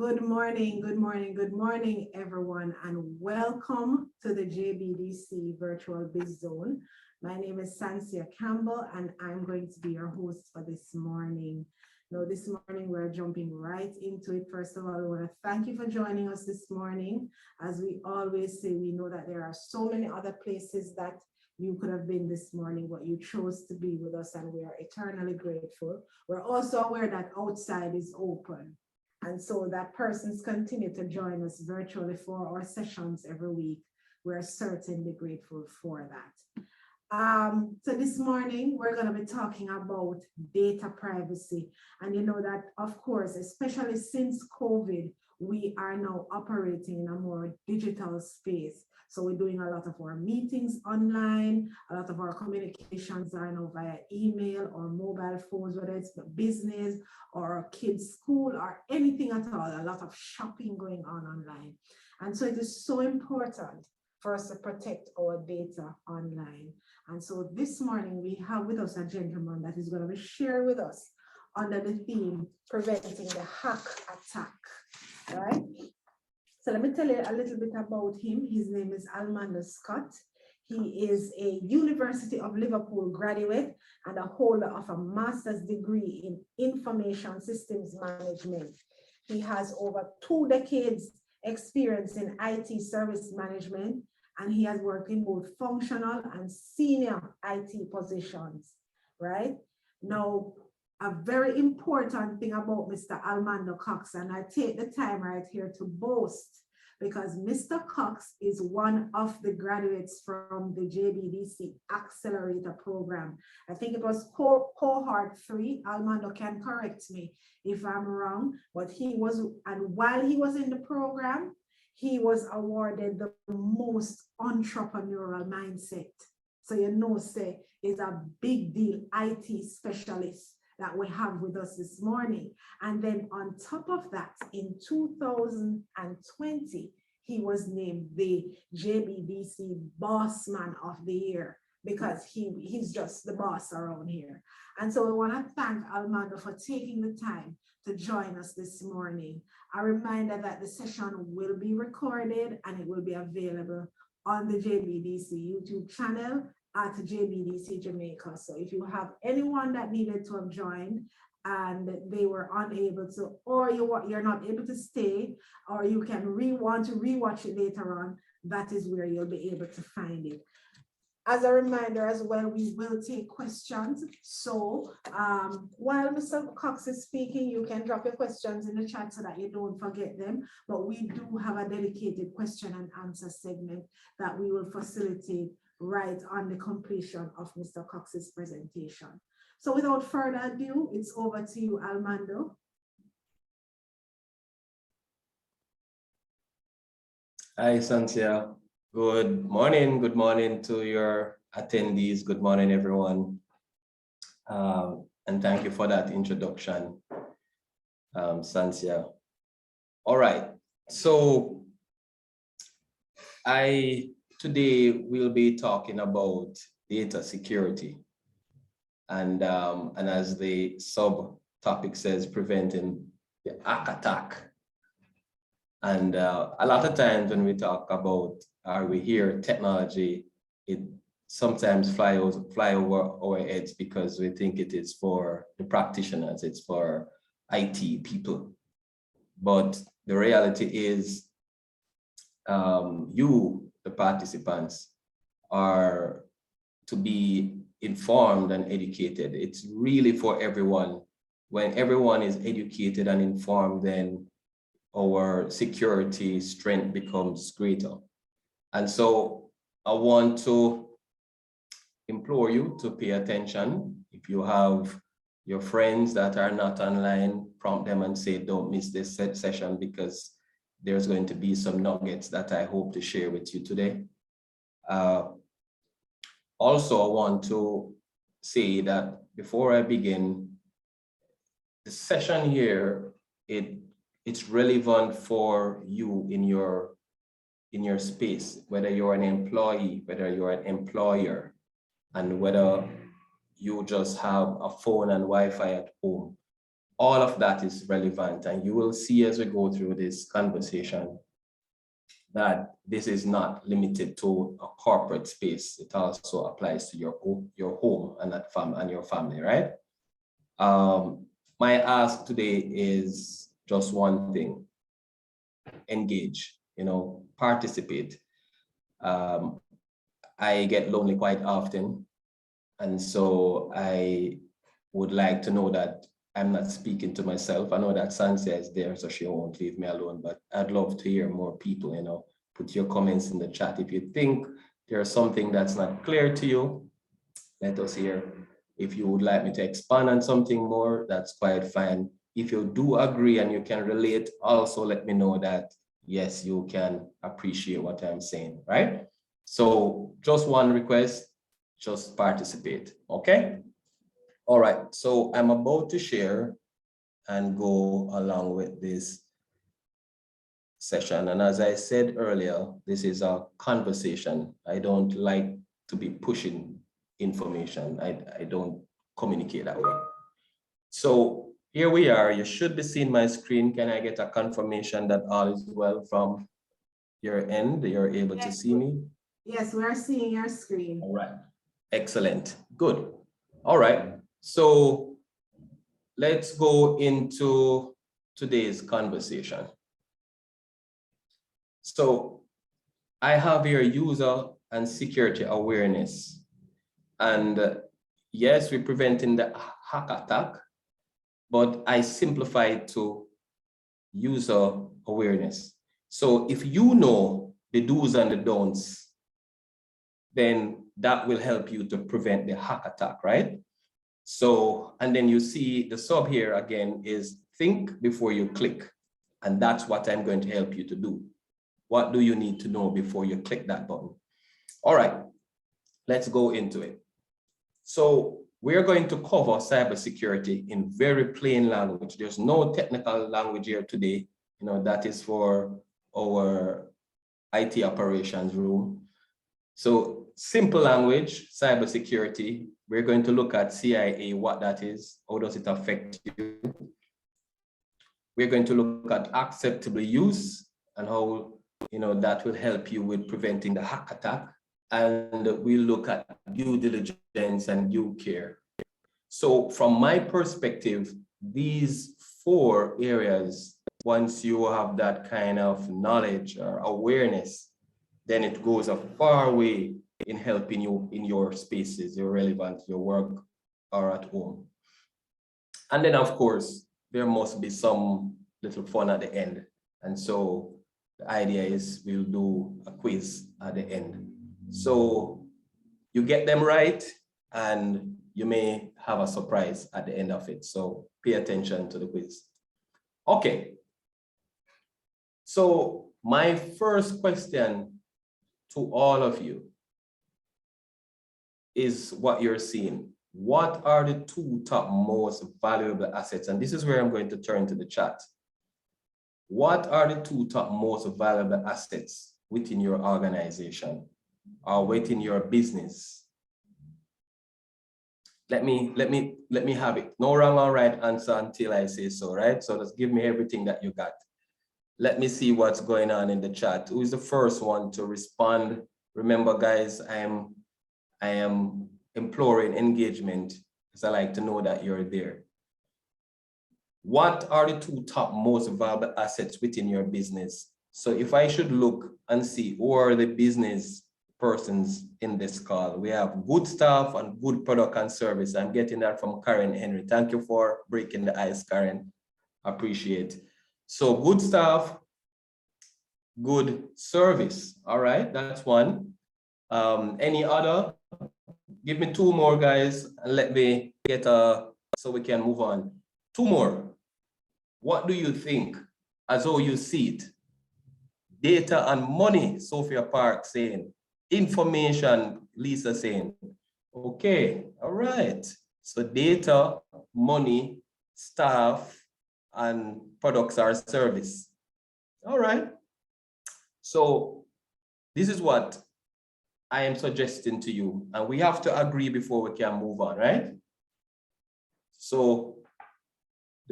Good morning, everyone, and welcome to the JBDC Virtual Biz Zone. My name is Sansia Campbell, and I'm going to be your host for this morning. Now, this morning, we're jumping right into it. First of all, I want to thank you for joining us this morning. As we always say, we know that there are so many other places that you could have been this morning, but you chose to be with us, and we are eternally grateful. We're also aware that outside is open. And so that persons continue to join us virtually for our sessions every week. We're certainly grateful for that. So this morning, we're going to be talking about data privacy. And you know that, of course, especially since COVID, we are now operating in a more digital space. So we're doing a lot of our meetings online, a lot of our communications are now via email or mobile phones, whether it's business or kids' school or anything at all, a lot of shopping going on online. And so it is so important for us to protect our data online. And so this morning we have with us a gentleman that is going to be sharing with us under the theme, preventing the hack attack, right? So let me tell you a little bit about him. His name is Almando Cox. He is a University of Liverpool graduate and a holder of a master's degree in information systems management. He has over 2 decades experience in IT service management, and he has worked in both functional and senior IT positions, right? Now, a very important thing about Mr. Almando Cox, and I take the time right here to boast, because Mr. Cox is one of the graduates from the JBDC Accelerator program. I think it was cohort 3. Almando can correct me if I'm wrong, but he was, and while he was in the program, he was awarded the most entrepreneurial mindset. So you know, say, is a big deal IT specialist that we have with us this morning. And then on top of that, in 2020, he was named the JBDC Boss Man of the Year, because he's just the boss around here. And so we want to thank Almando for taking the time to join us this morning. A reminder that the session will be recorded and it will be available on the JBDC YouTube channel at JBDC Jamaica. So if you have anyone that needed to have joined and they were unable to, or you're not able to stay, or you can want to rewatch it later on, that is where you'll be able to find it. As a reminder as well, we will take questions. So while Mr. Cox is speaking, you can drop your questions in the chat so that you don't forget them. But we do have a dedicated question and answer segment that we will facilitate right on the completion of Mr. Cox's presentation. So without further ado, it's over to you, Almando. Hi, Santia. Good morning to your attendees. Good morning, everyone. And thank you for that introduction, Santia. All right, so today we'll be talking about data security. And as the subtopic says, preventing the hack attack. And a lot of times when we talk about, we hear technology, it sometimes fly over our heads because we think it is for the practitioners, it's for IT people. But the reality is you, the participants, are to be informed and educated. It's really for everyone. When everyone is educated and informed, then our security strength becomes greater. And so I want to implore you to pay attention. If you have your friends that are not online, prompt them and say, don't miss this session, because there's going to be some nuggets that I hope to share with you today. Also, I want to say that before I begin, the session here, it's relevant for you in your space, whether you're an employee, whether you're an employer, and whether you just have a phone and Wi-Fi at home. all of that is relevant. And you will see as we go through this conversation that this is not limited to a corporate space. It also applies to your home and that and your family, right? My ask today is just one thing: engage, participate. I get lonely quite often, and so I would like to know that I'm not speaking to myself. I know that Sansia is there, so she won't leave me alone, but I'd love to hear more people, put your comments in the chat. If you think there's something that's not clear to you, let us hear. If you would like me to expand on something more, that's quite fine. If you do agree and you can relate, also let me know that, yes, you can appreciate what I'm saying, right? So just one request, just participate, okay? All right, so I'm about to share and go along with this session. And as I said earlier, this is a conversation. I don't like to be pushing information. I don't communicate that way. So here we are. You should be seeing my screen. Can I get a confirmation that all is well from your end? You're able to see me? Yes, we are seeing your screen. All right. Excellent. Good. All right. So let's go into today's conversation. So I have here user and security awareness. And yes, we're preventing the hack attack, but I simplify it to user awareness. So if you know the do's and the don'ts, then that will help you to prevent the hack attack, right? So, and then you see the sub here again is think before you click. And that's what I'm going to help you to do. What do you need to know before you click that button? All right, let's go into it. So we're going to cover cybersecurity in very plain language. There's no technical language here today. That is for our IT operations room. So simple language, cybersecurity. We're going to look at CIA, what that is, how does it affect you? We're going to look at acceptable use and how that will help you with preventing the hack attack. And we'll look at due diligence and due care. So from my perspective, these 4 areas, once you have that kind of knowledge or awareness, then it goes a far way in helping you in your spaces, your relevant, your work, or at home. And then, of course, there must be some little fun at the end. And so the idea is we'll do a quiz at the end. So you get them right, and you may have a surprise at the end of it. So pay attention to the quiz. Okay. So my first question to all of you is what you're seeing. What are the 2 top most valuable assets? And this is where I'm going to turn to the chat. What are the 2 top most valuable assets within your organization or within your business? Let me have it. No wrong or right answer until I say so, right? So just give me everything that you got. Let me see what's going on in the chat. Who is the first one to respond? Remember, guys, I am imploring engagement because I like to know that you're there. What are the 2 top most valuable assets within your business? So if I should look and see who are the business persons in this call, we have good staff and good product and service. I'm getting that from Karen Henry. Thank you for breaking the ice, Karen. Appreciate. So good staff, good service. All right, that's one. Any other? Give me 2 more, guys, and let me get so we can move on. 2 more. What do you think as how you see it? Data and money, Sophia Park saying. Information, Lisa saying. Okay, all right. So data, money, staff, and products or service. All right. So this is what I am suggesting to you, and we have to agree before we can move on, right? So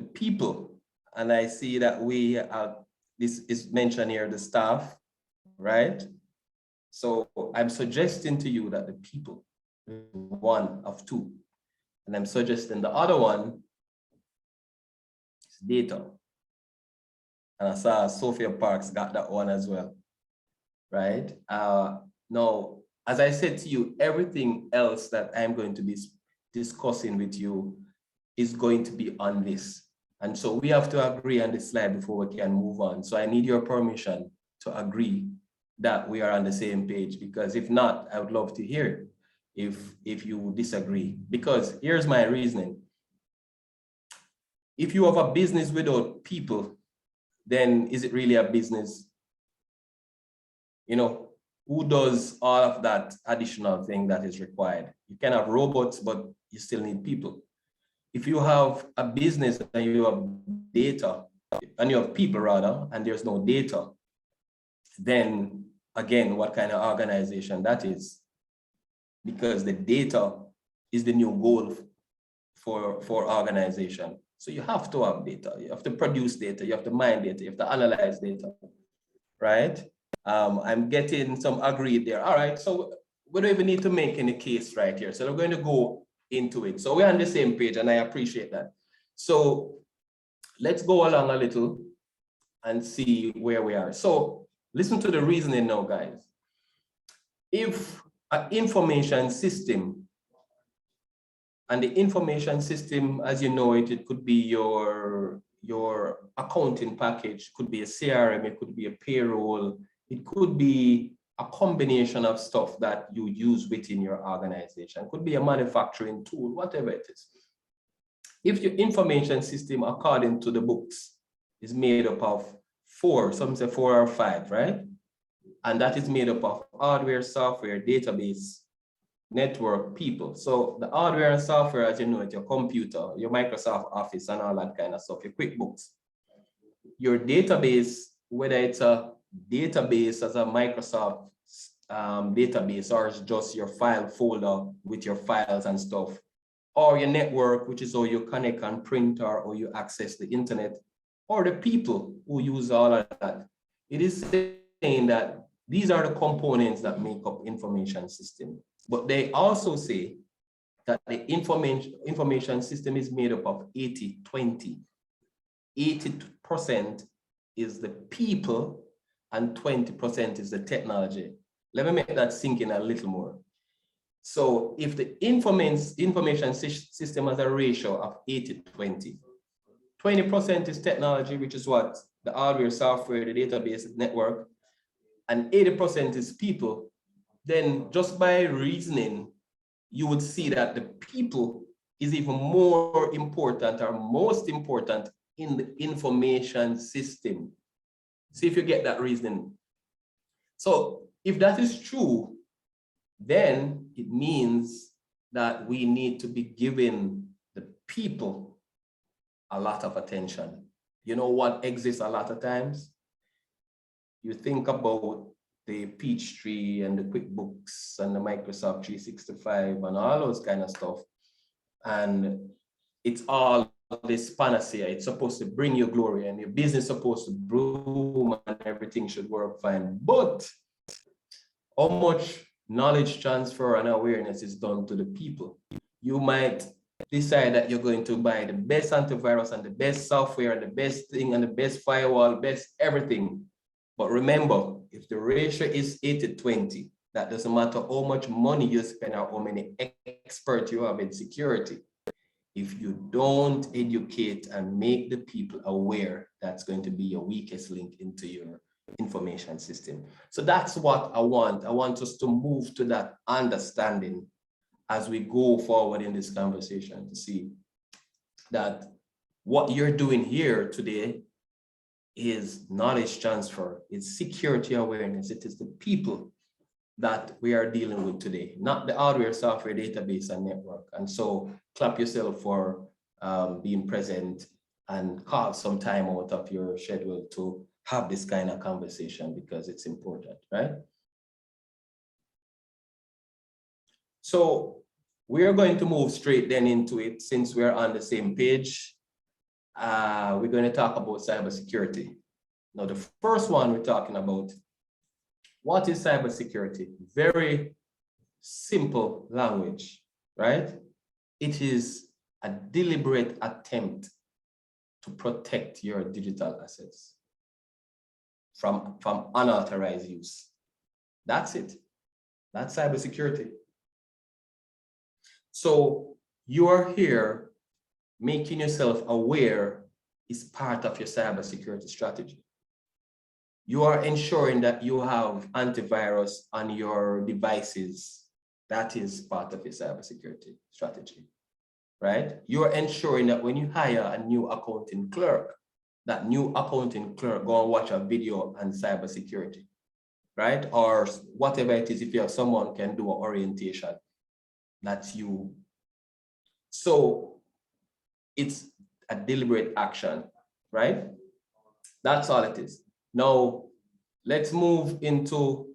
the people, and I see that we have, this is mentioned here, the staff, right? So I'm suggesting to you that the people, one of two, and I'm suggesting the other one is data. And I saw Sophia Parks got that one as well, right? Now, as I said to you, everything else that I'm going to be discussing with you is going to be on this. And so we have to agree on this slide before we can move on. So I need your permission to agree that we are on the same page, because if not, I would love to hear if you disagree. Because here's my reasoning. If you have a business without people, then is it really a business? You know, who does all of that additional thing that is required? You can have robots, but you still need people. If you have a business and you have data, and you have people rather, and there's no data, then again, what kind of organization that is? Because the data is the new goal for organization. So you have to have data, you have to produce data, you have to mine data, you have to analyze data, right? I'm getting some agreed there. All right, so we don't even need to make any case right here. So we're going to go into it. So we're on the same page, and I appreciate that. So let's go along a little and see where we are. So listen to the reasoning now, guys. If an information system, and the information system, as you know it, it could be your accounting package, could be a CRM, it could be a payroll, it could be a combination of stuff that you use within your organization, it could be a manufacturing tool, whatever it is. If your information system, according to the books, is made up of four, some say 4 or 5, right? And that is made up of hardware, software, database, network, people. So the hardware and software, as you know, it's your computer, your Microsoft Office and all that kind of stuff, your QuickBooks. Your database, whether it's a database as a Microsoft database, or it's just your file folder with your files and stuff, or your network, which is how you connect and print or you access the internet, or the people who use all of that. It is saying that these are the components that make up information system. But they also say that the information system is made up of 80-20. 80% is the people and 20% is the technology. Let me make that sink in a little more. So if the information system has a ratio of 80-20, 20% is technology, which is what? The hardware, software, the database, the network, and 80% is people, then just by reasoning, you would see that the people is even more important or most important in the information system. See if you get that reasoning. So if that is true, then it means that we need to be giving the people a lot of attention. You know what exists a lot of times? You think about the Peachtree and the QuickBooks and the Microsoft 365 and all those kind of stuff. And it's all this panacea. It's supposed to bring you glory and your business is supposed to bloom and everything should work fine. But how much knowledge transfer and awareness is done to the people? You might decide that you're going to buy the best antivirus and the best software and the best thing and the best firewall, best everything. But remember, if the ratio is 80-20, that doesn't matter how much money you spend or how many experts you have in security. If you don't educate and make the people aware, that's going to be your weakest link into your information system. So that's what I want. I want us to move to that understanding as we go forward in this conversation, to see that what you're doing here today is knowledge transfer, it's security awareness, it is the people that we are dealing with today, not the hardware, software, database, and network. And so clap yourself for being present and carve some time out of your schedule to have this kind of conversation, because it's important, right? So we're going to move straight then into it, since we're on the same page. we're going to talk about cybersecurity. Now, the first one we're talking about, what is cybersecurity? Very simple language, right? It is a deliberate attempt to protect your digital assets from unauthorized use. That's it. That's cybersecurity. So you are here making yourself aware is part of your cybersecurity strategy. You are ensuring that you have antivirus on your devices. That is part of your cybersecurity strategy, right? You are ensuring that when you hire a new accounting clerk, that new accounting clerk go and watch a video on cybersecurity, right? Or whatever it is, if you have someone can do an orientation, that's you. So it's a deliberate action, right? That's all it is. Now, let's move into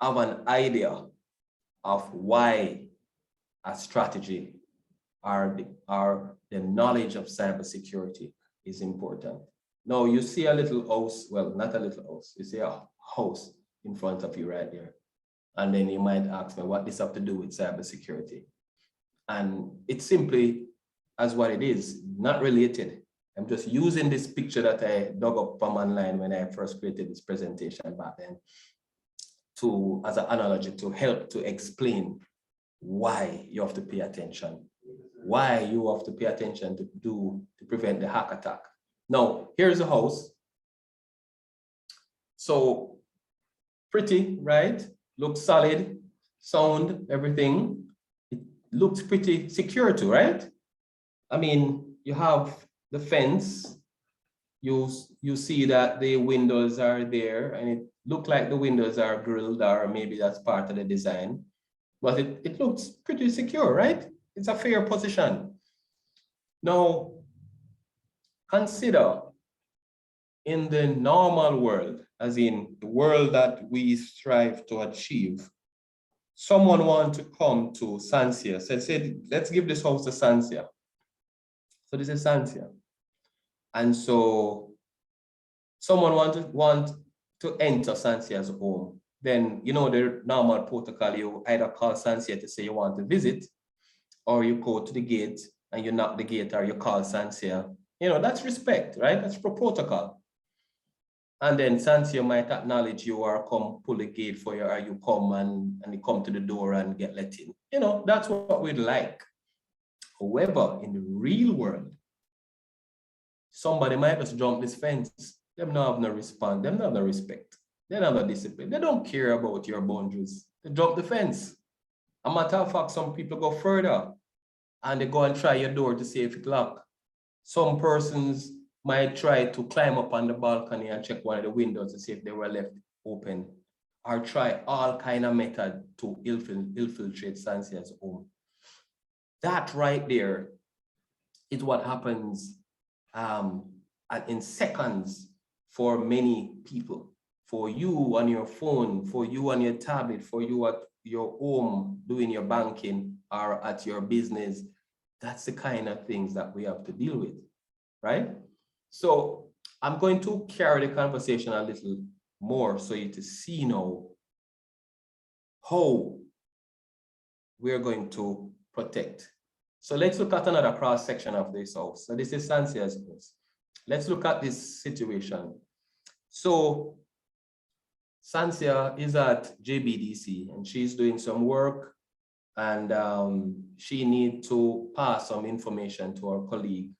have an idea of why a strategy or the knowledge of cybersecurity is important. Now, you see a little house, well, not a little house, you see a house in front of you right there. And then you might ask me what this have to do with cybersecurity. And it's simply as what it is, not related. I'm just using this picture that I dug up from online when I first created this presentation back then as an analogy to help to explain why you have to pay attention, why you have to pay attention to prevent the hack attack. Now, here's the house. So pretty, right? Looks solid, sound, everything. It looks pretty secure too, right? I mean, you have the fence. You see that the windows are there and it looks like the windows are grilled, or maybe that's part of the design, but it looks pretty secure, right? It's a fair position. Now, consider in the normal world, as in the world that we strive to achieve, someone want to come to Sansia, say, let's give this house to Sansia. So this is Sansia. And so someone want to enter Sansia's home. Then, you know, the normal protocol, you either call Sansia to say you want to visit, or you go to the gate and you knock the gate, or you call Sansia. You know, that's respect, right? That's for protocol. And then Sansia might acknowledge you or come pull the gate for you, or you come and you come to the door and get let in. You know, that's what we'd like. However, in the real world, somebody might just jump this fence. Them not have no response, them not have no respect. They don't have no discipline. They don't care about your boundaries. They jump the fence. A matter of fact, some people go further and they go and try your door to see if it's locked. Some persons might try to climb up on the balcony and check one of the windows to see if they were left open, or try all kind of method to infiltrate Sansia's home. That right there is what happens in seconds for many people. For you on your phone, for you on your tablet, for you at your home doing your banking or at your business. That's the kind of things that we have to deal with, right? So I'm going to carry the conversation a little more so you to see now how we're going to protect. So let's look at another cross section of this house. So this is Sansia's house. Let's look at this situation. So Sansia is at JBDC and she's doing some work, and she needs to pass some information to her colleague.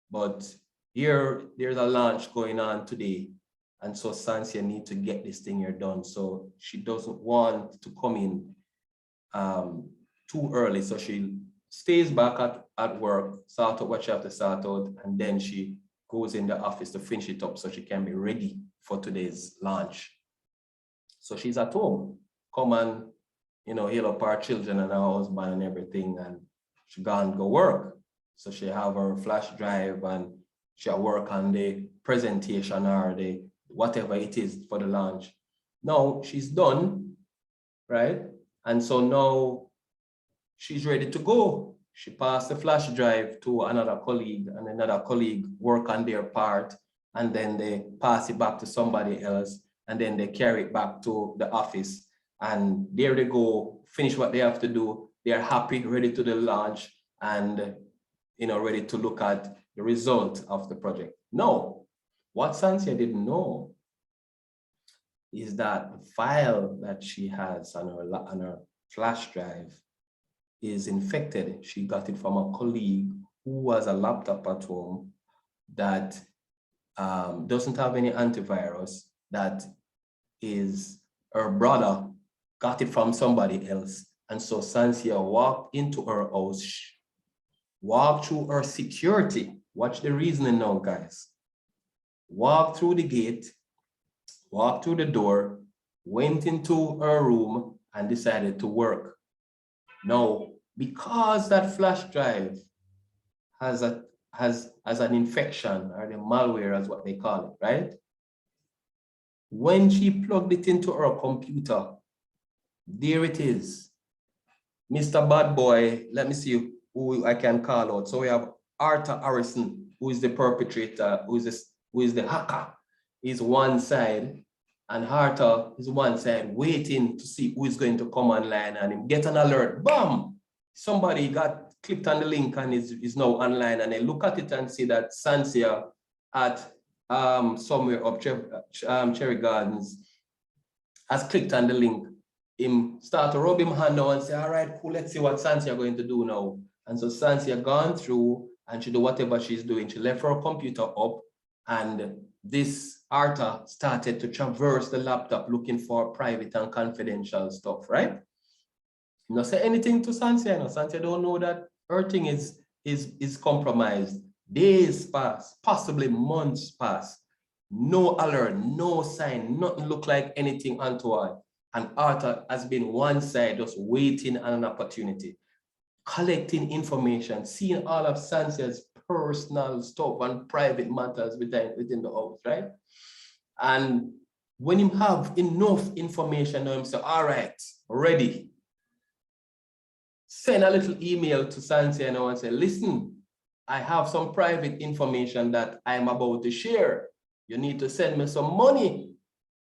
But here, there's a launch going on today. And so Sansia needs to get this thing here done. So she doesn't want to come in too early. So she stays back at work, sort out what she has to sort out, and then she goes in the office to finish it up so she can be ready for today's launch. So she's at home, come and, you know, heal up her children and her husband and everything, and she gone go work. So she have her flash drive and she'll work on the presentation or the whatever it is for the launch. Now she's done, right? And so now she's ready to go. She passed the flash drive to another colleague, and another colleague work on their part, and then they pass it back to somebody else, and then they carry it back to the office. And there they go, finish what they have to do. They're happy, ready to the launch, and ready to look at the result of the project. No, what Sansia didn't know is that the file that she has on her flash drive is infected. She got it from a colleague who has a laptop at home that doesn't have any antivirus, that is her brother got it from somebody else. And so Sansia walked into her house, walked through her security. Watch the reasoning now, guys. Walked through the gate, walked through the door, went into her room and decided to work. Now, because that flash drive has an infection, or the malware is what they call it, right? When she plugged it into her computer, there it is. Mr. Bad Boy, let me see who I can call out. So we have Arthur Harrison, who is the perpetrator, who is the hacker, is one side, and Arthur is one side waiting to see who is going to come online and him get an alert. Bam! Somebody got clicked on the link and is now online, and they look at it and see that Sansia at somewhere up Cherry Gardens has clicked on the link. Him start to rub him hand now and say, all right, cool, let's see what Sansia going to do now. And so Sansia gone through and she do whatever she's doing. She left her computer up, and this Arthur started to traverse the laptop looking for private and confidential stuff, right? Not say anything to Sansia. No, Sansia don't know that her thing is compromised. Days pass, possibly months pass. No alert, no sign, nothing look like anything untoward. And Arthur has been one side just waiting on an opportunity, collecting information, seeing all of Sansia's personal stuff and private matters within the house, right? And when you have enough information, you say, all right, ready. Send a little email to Sansia now and say, listen, I have some private information that I'm about to share. You need to send me some money,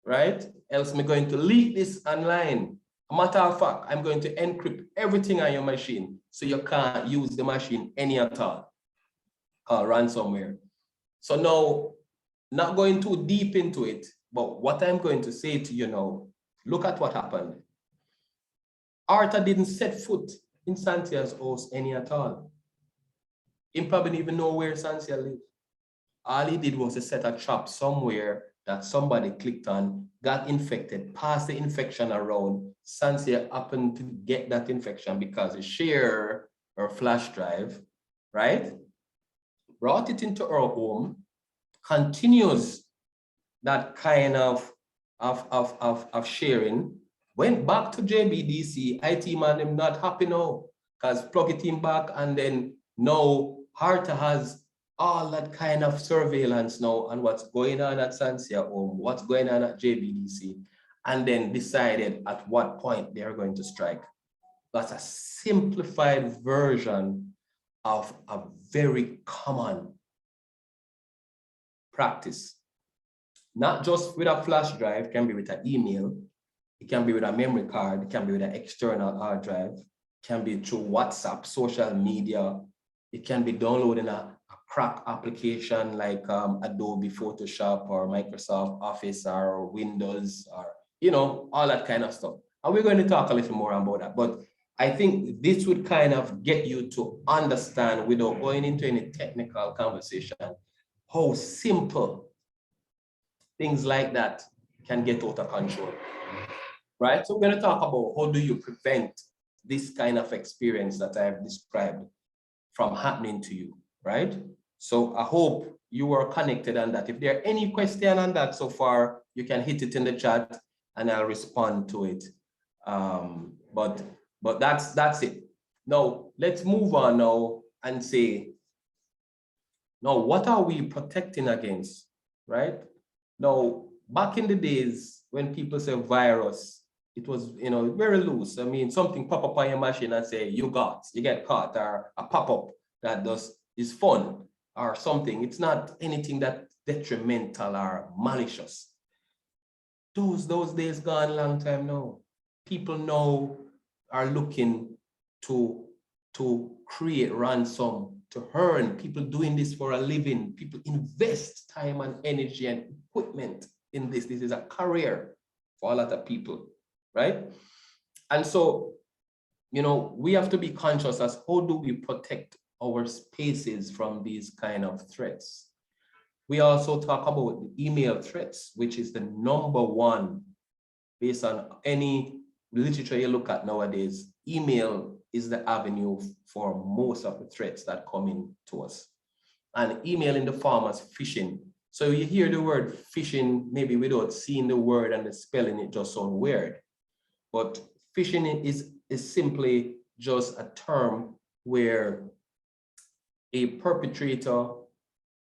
right? Else I'm going to leak this online. A matter of fact, I'm going to encrypt everything on your machine so you can't use the machine any at all, called ransomware. So now, not going too deep into it, but what I'm going to say to you now, look at what happened. Arthur didn't set foot in Sansia's house any at all. He probably didn't even know where Sansia lived. All he did was to set a trap somewhere that somebody clicked on, got infected, passed the infection around. Sansia happened to get that infection because he shared her flash drive, right? Brought it into her home, continues that kind of sharing, went back to JBDC. IT man, I'm not happy now, because plug it in back, and then now Arthur has all that kind of surveillance now on what's going on at Sansia home, what's going on at JBDC, and then decided at what point they are going to strike. That's a simplified version of a very common practice. Not just with a flash drive, it can be with an email, it can be with a memory card, it can be with an external hard drive, it can be through WhatsApp, social media, it can be downloading a crack application like Adobe Photoshop or Microsoft Office or Windows, or all that kind of stuff. And we're going to talk a little more about that. But I think this would kind of get you to understand, without going into any technical conversation, how simple things like that can get out of control, right? So we're going to talk about how do you prevent this kind of experience that I have described from happening to you, right? So I hope you are connected on that. If there are any question on that so far, you can hit it in the chat and I'll respond to it. But that's it. Now, let's move on now and say, now, what are we protecting against, right? Now, back in the days when people say virus, it was, very loose. I mean, something pop up on your machine and say, you get caught, or a pop-up that is fun or something. It's not anything that detrimental or malicious. Those days gone a long time now. People now are looking to create ransom, to earn. People doing this for a living. People invest time and energy and equipment in this. This is a career for a lot of people, right? And so, we have to be conscious as how do we protect our spaces from these kind of threats. We also talk about the email threats, which is the number one, based on any literature you look at nowadays. Email is the avenue for most of the threats that come in to us. And email in the form of phishing. So you hear the word phishing, maybe without seeing the word and the spelling, it just sounds weird. But phishing is simply just a term where a perpetrator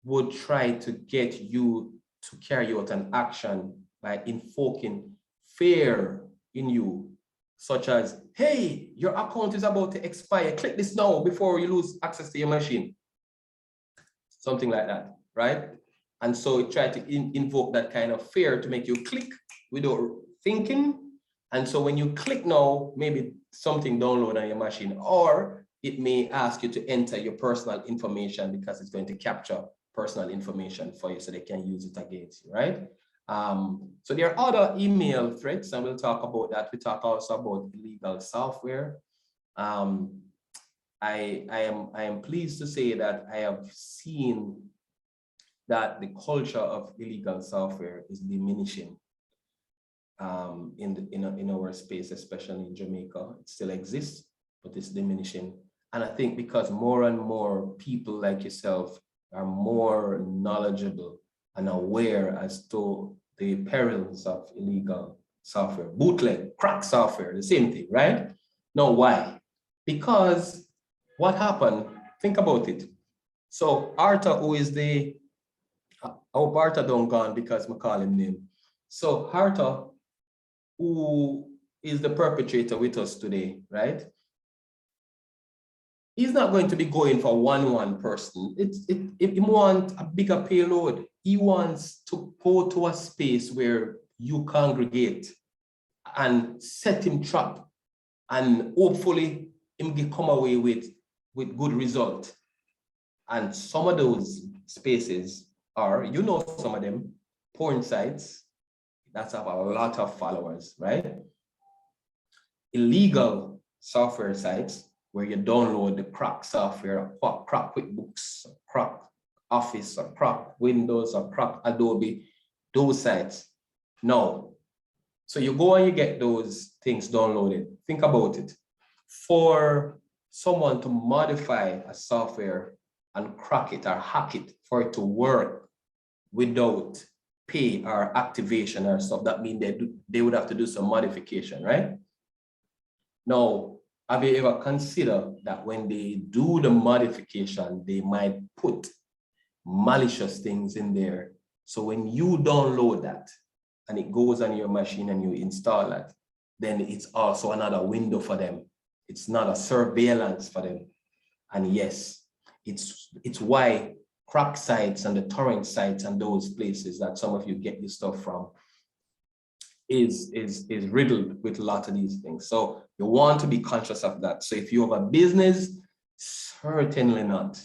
would try to get you to carry out an action by invoking fear in you, such as, hey, your account is about to expire. Click this now before you lose access to your machine. Something like that, right? And so it tried to invoke that kind of fear to make you click without thinking. And so when you click now, maybe something download on your machine, or it may ask you to enter your personal information because it's going to capture personal information for you so they can use it against you, right? So there are other email threats, and we'll talk about that. We talk also about illegal software. I am pleased to say that I have seen that the culture of illegal software is diminishing in our space, especially in Jamaica. It still exists, but it's diminishing. And I think because more and more people like yourself are more knowledgeable and aware as to the perils of illegal software, bootleg, crack software, the same thing, right? Now, why? Because what happened, think about it. So Arthur, who is I hope Arthur don't gone because I call him name. So Arthur, who is the perpetrator with us today, right? He's not going to be going for one person. If he wants a bigger payload, he wants to go to a space where you congregate and set him trap, and hopefully him come away with good result. And some of those spaces are, some of them, porn sites that have a lot of followers, right? Illegal software sites where you download the crack software, crack QuickBooks, crack Office, or crack Windows, or crack Adobe, those sites. No. So you go and you get those things downloaded. Think about it. For someone to modify a software and crack it or hack it for it to work without pay or activation or stuff, that means they would have to do some modification, right? Now, have you ever considered that when they do the modification, they might put malicious things in there? So when you download that and it goes on your machine and you install that, then it's also another window for them. It's not a surveillance for them. And yes, it's why crack sites and the torrent sites and those places that some of you get your stuff from is riddled with a lot of these things. So you want to be conscious of that. So if you have a business, certainly not.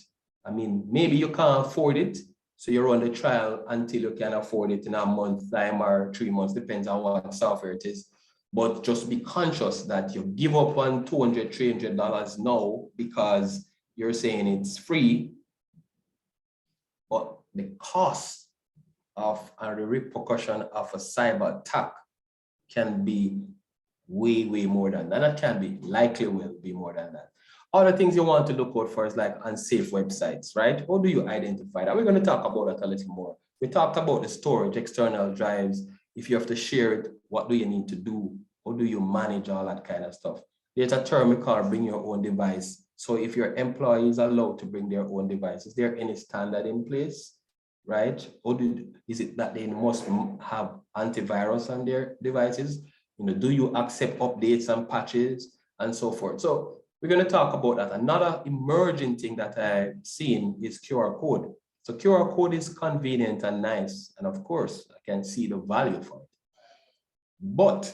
I mean, maybe you can't afford it, so you run the trial until you can afford it in a month time or 3 months, depends on what software it is. But just be conscious that you give up on $200, $300 now because you're saying it's free, but the cost of and the repercussion of a cyber attack can be way, way more than that. That can be, likely will be more than that. Other things you want to look out for is like unsafe websites, right? How do you identify that? We're going to talk about that a little more. We talked about the storage, external drives. If you have to share it, what do you need to do? How do you manage all that kind of stuff? There's a term we call bring your own device. So if your employee is allowed to bring their own device, is there any standard in place, right? Or is it that they must have antivirus on their devices? Do you accept updates and patches and so forth? So we're going to talk about that. Another emerging thing that I've seen is QR code. So QR code is convenient and nice. And of course, I can see the value for it. But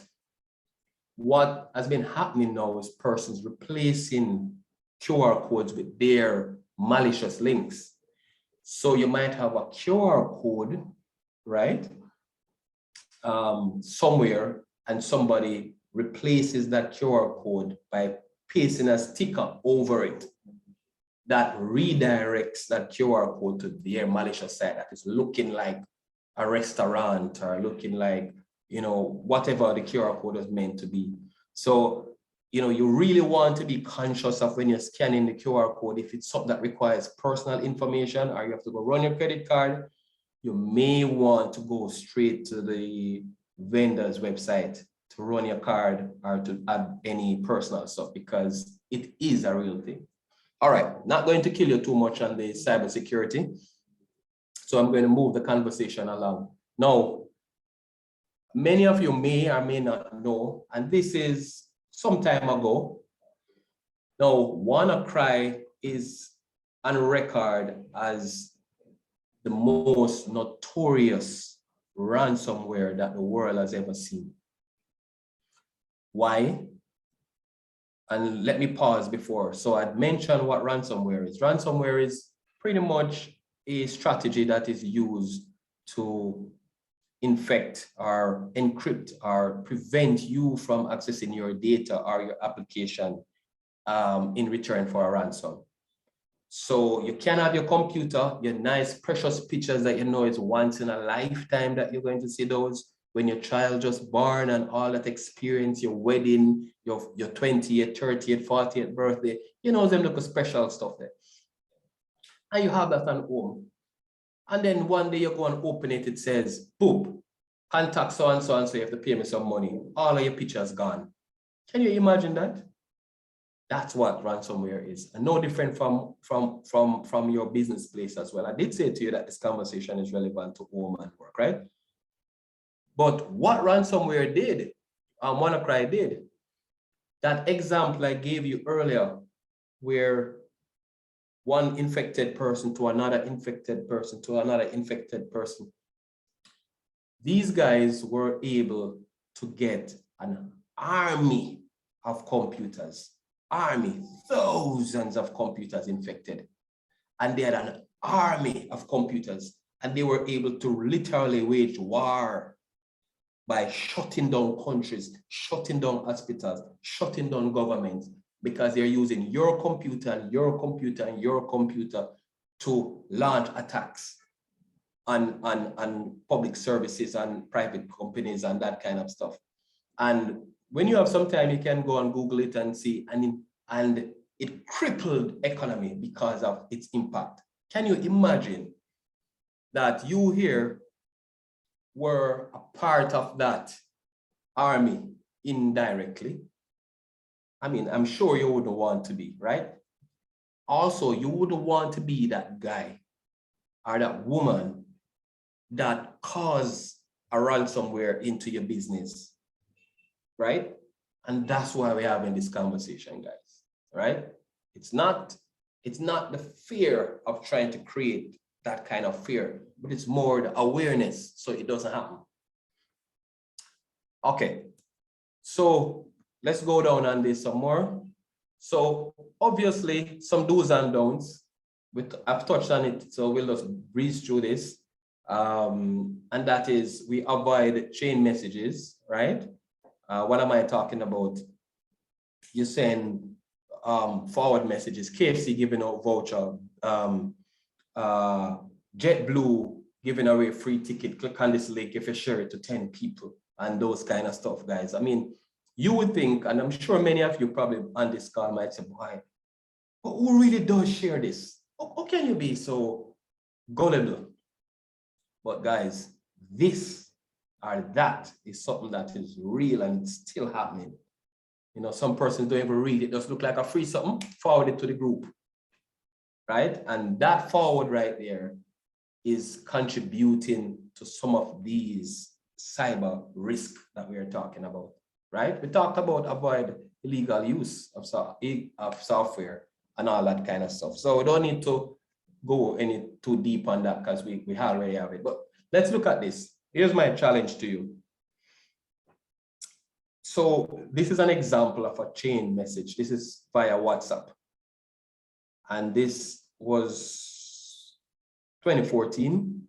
what has been happening now is persons replacing QR codes with their malicious links. So you might have a QR code, right? Somewhere, and somebody replaces that QR code by pasting a sticker over it that redirects that QR code to their malicious site that is looking like a restaurant or looking like, whatever the QR code is meant to be. So, you really want to be conscious of when you're scanning the QR code. If it's something that requires personal information or you have to go run your credit card, you may want to go straight to the vendor's website to run your card or to add any personal stuff, because it is a real thing. All right, not going to kill you too much on the cybersecurity. So I'm going to move the conversation along. Now, many of you may or may not know, and this is some time ago. Now, WannaCry is on record as the most notorious ransomware that the world has ever seen. Why? And let me pause before. So I'd mentioned what ransomware is. Ransomware is pretty much a strategy that is used to infect or encrypt or prevent you from accessing your data or your application in return for a ransom. So you can have your computer, your nice precious pictures that is once in a lifetime that you're going to see those, when your child just born and all that experience, your wedding, your 20th, 30th, 40th birthday, them look special stuff there. And you have that at home. And then one day you go and open it, it says, boop, contact so and so, you have to pay me some money. All of your pictures gone. Can you imagine that? That's what ransomware is. And no different from your business place as well. I did say to you that this conversation is relevant to home and work, right? But what ransomware did, WannaCry did, that example I gave you earlier, where one infected person to another infected person to another infected person, these guys were able to get an army of computers, thousands of computers infected. And they had an army of computers, and they were able to literally wage war by shutting down countries, shutting down hospitals, shutting down governments, because they're using your computer and your computer and your computer to launch attacks on public services and private companies and that kind of stuff. And when you have some time, you can go and Google it and see, and it crippled economy because of its impact. Can you imagine that you here were a part of that army indirectly? I mean, I'm sure you wouldn't want to be, right? Also, you wouldn't want to be that guy or that woman that caused a ransomware into your business, right? And that's why we're having this conversation, guys, right? It's not the fear of trying to create that kind of fear, but it's more the awareness so it doesn't happen. Okay, so let's go down on this some more. So obviously some do's and don'ts. I've touched on it, so we'll just breeze through this. And that is, we avoid chain messages, right? What am I talking about? You send forward messages, KFC giving out voucher, JetBlue giving away free ticket, click on this link if you share it to 10 people and those kind of stuff, guys. I mean, you would think, and I'm sure many of you probably on this call might say, boy, but who really does share this? How can you be so gullible? But guys, this or that is something that is real and it's still happening. Some persons don't even read it, just look like a free something, forward it to the group, right? And that forward right there is contributing to some of these cyber risk that we are talking about. right? We talked about avoid illegal use of software and all that kind of stuff. So we don't need to go any too deep on that because we already have it. But let's look at this. Here's my challenge to you. So this is an example of a chain message. This is via WhatsApp. And this was 2014.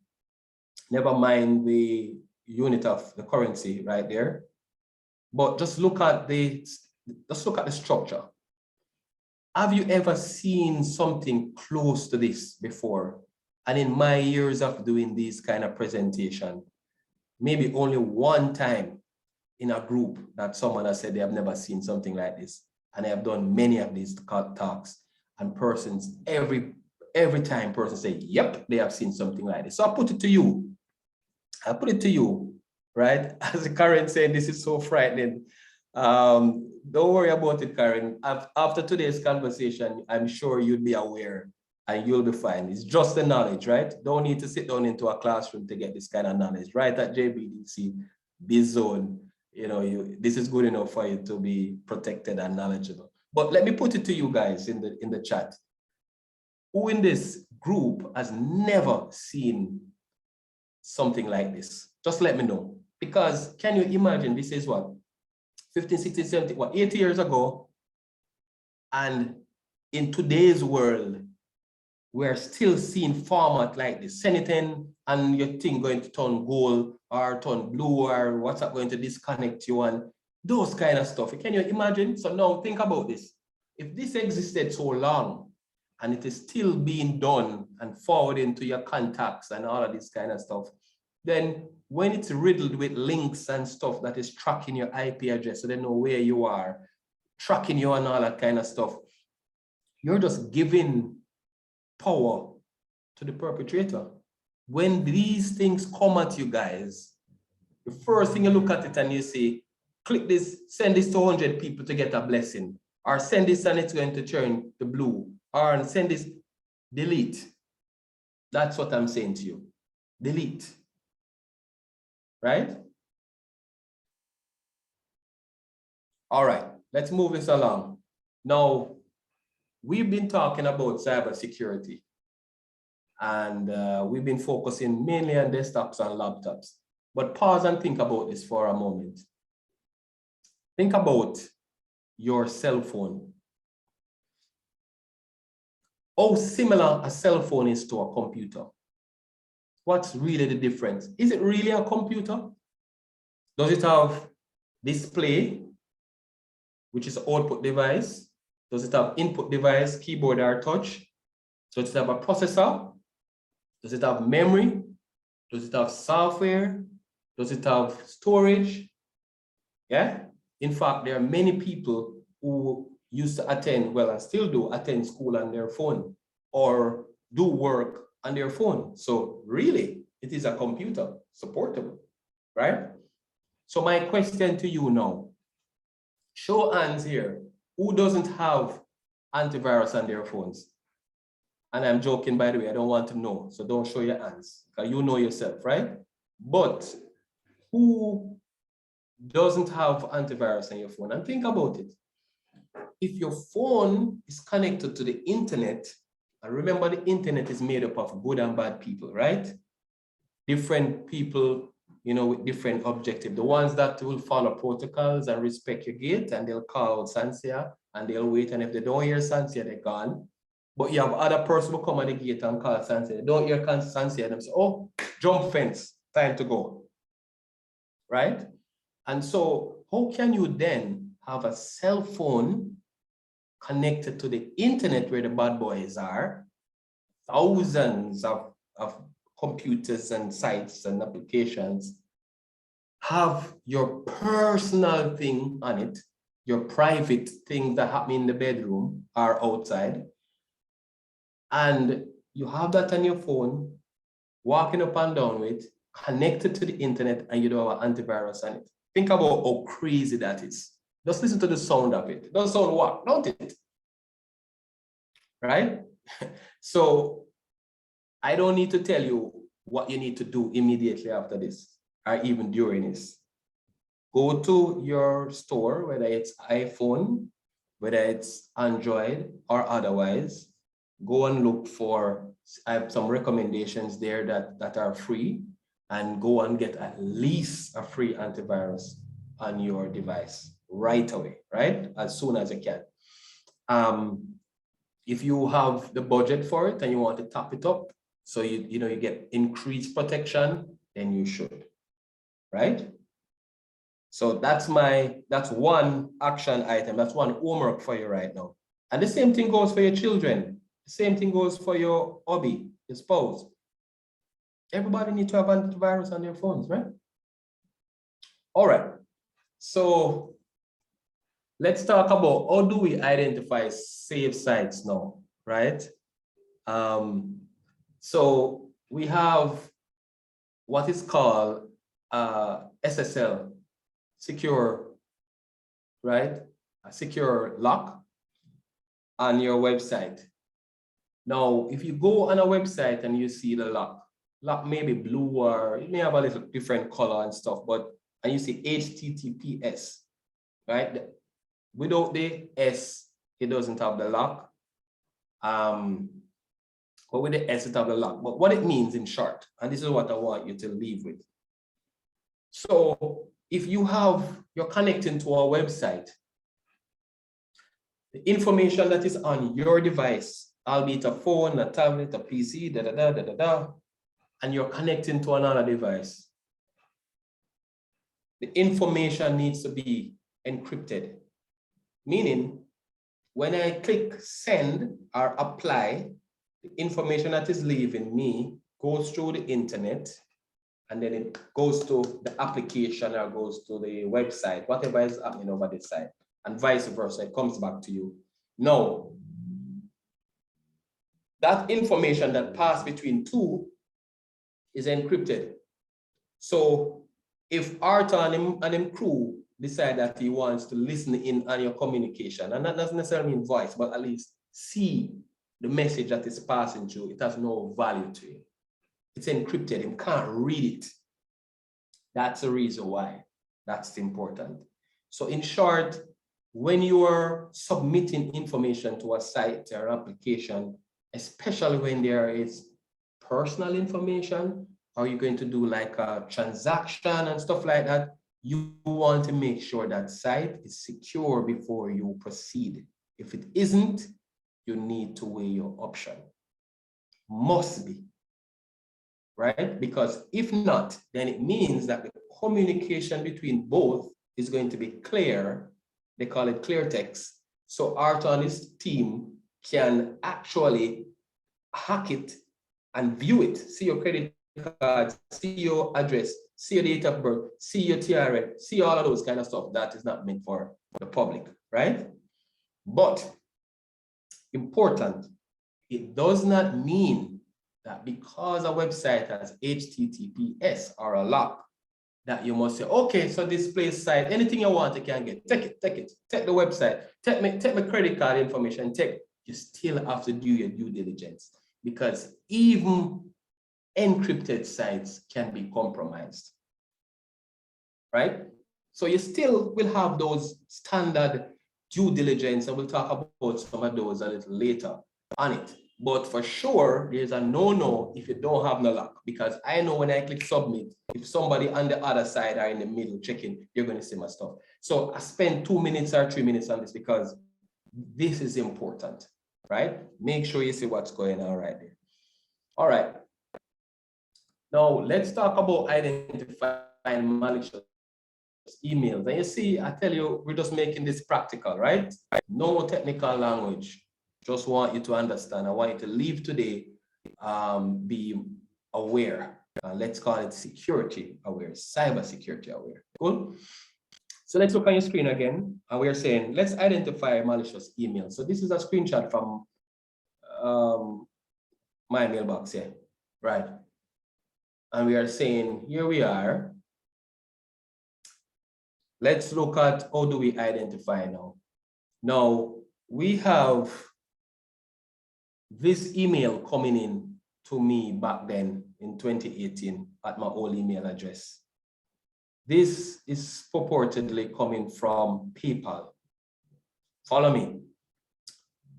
Never mind the unit of the currency right there. But just look at the structure. Have you ever seen something close to this before? And in my years of doing this kind of presentation, maybe only one time in a group that someone has said they have never seen something like this. And I have done many of these talks, and persons, every time persons say, yep, they have seen something like this. So I put it to you. Right? As Karen said, this is so frightening. Don't worry about it, Karen. After today's conversation, I'm sure you'll be aware and you'll be fine. It's just the knowledge, right? Don't need to sit down into a classroom to get this kind of knowledge. Right at JBDC, B.O.S.S, this is good enough for you to be protected and knowledgeable. But let me put it to you guys in the chat. Who in this group has never seen something like this? Just let me know. Because can you imagine, this is what, 15, 16, 17, 80 years ago. And in today's world, we're still seeing format like this. Send it in and your thing going to turn gold or turn blue or WhatsApp going to disconnect you and those kind of stuff. Can you imagine? So now think about this. If this existed so long and it is still being done and forwarded into your contacts and all of this kind of stuff, then when it's riddled with links and stuff that is tracking your IP address so they know where you are, tracking you and all that kind of stuff, you're just giving power to the perpetrator. When these things come at you guys, the first thing you look at it and you say, click this, send this to 100 people to get a blessing, or send this and it's going to turn the blue, or send this, delete. That's what I'm saying to you. Delete. Right? All right, let's move this along. Now, we've been talking about cybersecurity, and we've been focusing mainly on desktops and laptops. But pause and think about this for a moment. Think about your cell phone. How similar a cell phone is to a computer. What's really the difference? Is it really a computer? Does it have display, which is output device? Does it have input device, keyboard or touch? Does it have a processor? Does it have memory? Does it have software? Does it have storage? Yeah. In fact, there are many people who used to attend, well, and still do attend school on their phone or do work on their phone. So really, it is a computer, supportable, right? So my question to you now, show hands here, who doesn't have antivirus on their phones? And I'm joking, by the way, I don't want to know, so don't show your hands, because you know yourself, right? But who doesn't have antivirus on your phone? And think about it. If your phone is connected to the internet, and remember the internet is made up of good and bad people, right? Different people, with different objectives. The ones that will follow protocols and respect your gate, and they'll call Sansia and they'll wait, and if they don't hear Sansia, they're gone. But you have other person who come at the gate and call Sansia. They don't hear Sansia, and they say, oh, jump fence, time to go, right? And so how can you then have a cell phone connected to the internet where the bad boys are, thousands of computers and sites and applications, have your personal thing on it, your private things that happen in the bedroom or outside, and you have that on your phone, walking up and down with, connected to the internet, and you don't have an antivirus on it. Think about how crazy that is. Just listen to the sound of it. It doesn't sound what, don't it? Right? So I don't need to tell you what you need to do immediately after this, or even during this. go to your store, whether it's iPhone, whether it's Android or otherwise, go and look for, I have some recommendations there that are free, and go and get at least a free antivirus on your device right away, right? As soon as you can. If you have the budget for it and you want to top it up, so you get increased protection, then you should, right? So that's one action item. That's one homework for you right now. And the same thing goes for your children. The same thing goes for your hobby, your spouse. Everybody needs to have antivirus on their phones, right? All right. So let's talk about how do we identify safe sites now, right? So we have what is called SSL, secure, right? A secure lock on your website. Now, if you go on a website and you see the lock may be blue or it may have a little different color and stuff, and you see HTTPS, right? Without the S, it doesn't have the lock. But with the S, it have the lock. But what it means in short, and this is what I want you to leave with. So if you're connecting to a website, the information that is on your device, albeit a phone, a tablet, a PC, and you're connecting to another device, the information needs to be encrypted. Meaning, when I click send or apply, the information that is leaving me goes through the internet, and then it goes to the application or goes to the website, whatever is happening over the site, and vice versa, it comes back to you. Now, that information that passed between two is encrypted. So if Arthur and him crew decide that he wants to listen in on your communication, and that doesn't necessarily mean voice, but at least see the message that is passing through, it has no value to him. It's encrypted, he can't read it. That's the reason why that's important. So in short, when you are submitting information to a site or application, especially when there is personal information, or you're going to do like a transaction and stuff like that, you want to make sure that site is secure before you proceed. If it isn't, you need to weigh your option. Must be, right? Because if not, then it means that the communication between both is going to be clear. They call it clear text. So Arthur and his team can actually hack it and view it, see your credit card, see your address, see your date of birth, see your TRN, see all of those kind of stuff that is not meant for the public, right? But important, it does not mean that because a website has HTTPS or a lock, that you must say, okay, so this place site, anything you want, you can get. Take the website, take my credit card information, you still have to do your due diligence, because even encrypted sites can be compromised, right? So you still will have those standard due diligence, and we'll talk about some of those a little later on it. But for sure, there's a no-no if you don't have no lock, because I know when I click submit, if somebody on the other side or in the middle checking, you're going to see my stuff. So I spend 2 minutes or 3 minutes on this because this is important, right? Make sure you see what's going on right there. All right. Now let's talk about identifying malicious emails. And you see, I tell you, we're just making this practical, right? No technical language. Just want you to understand. I want you to leave today, be aware. Let's call it security aware, cyber security aware. Cool? So let's look on your screen again. And we're saying, let's identify malicious emails. So this is a screenshot from my mailbox here, right? And we are saying, here we are. Let's look at how do we identify now. Now, we have this email coming in to me back then in 2018 at my old email address. this is purportedly coming from PayPal. Follow me.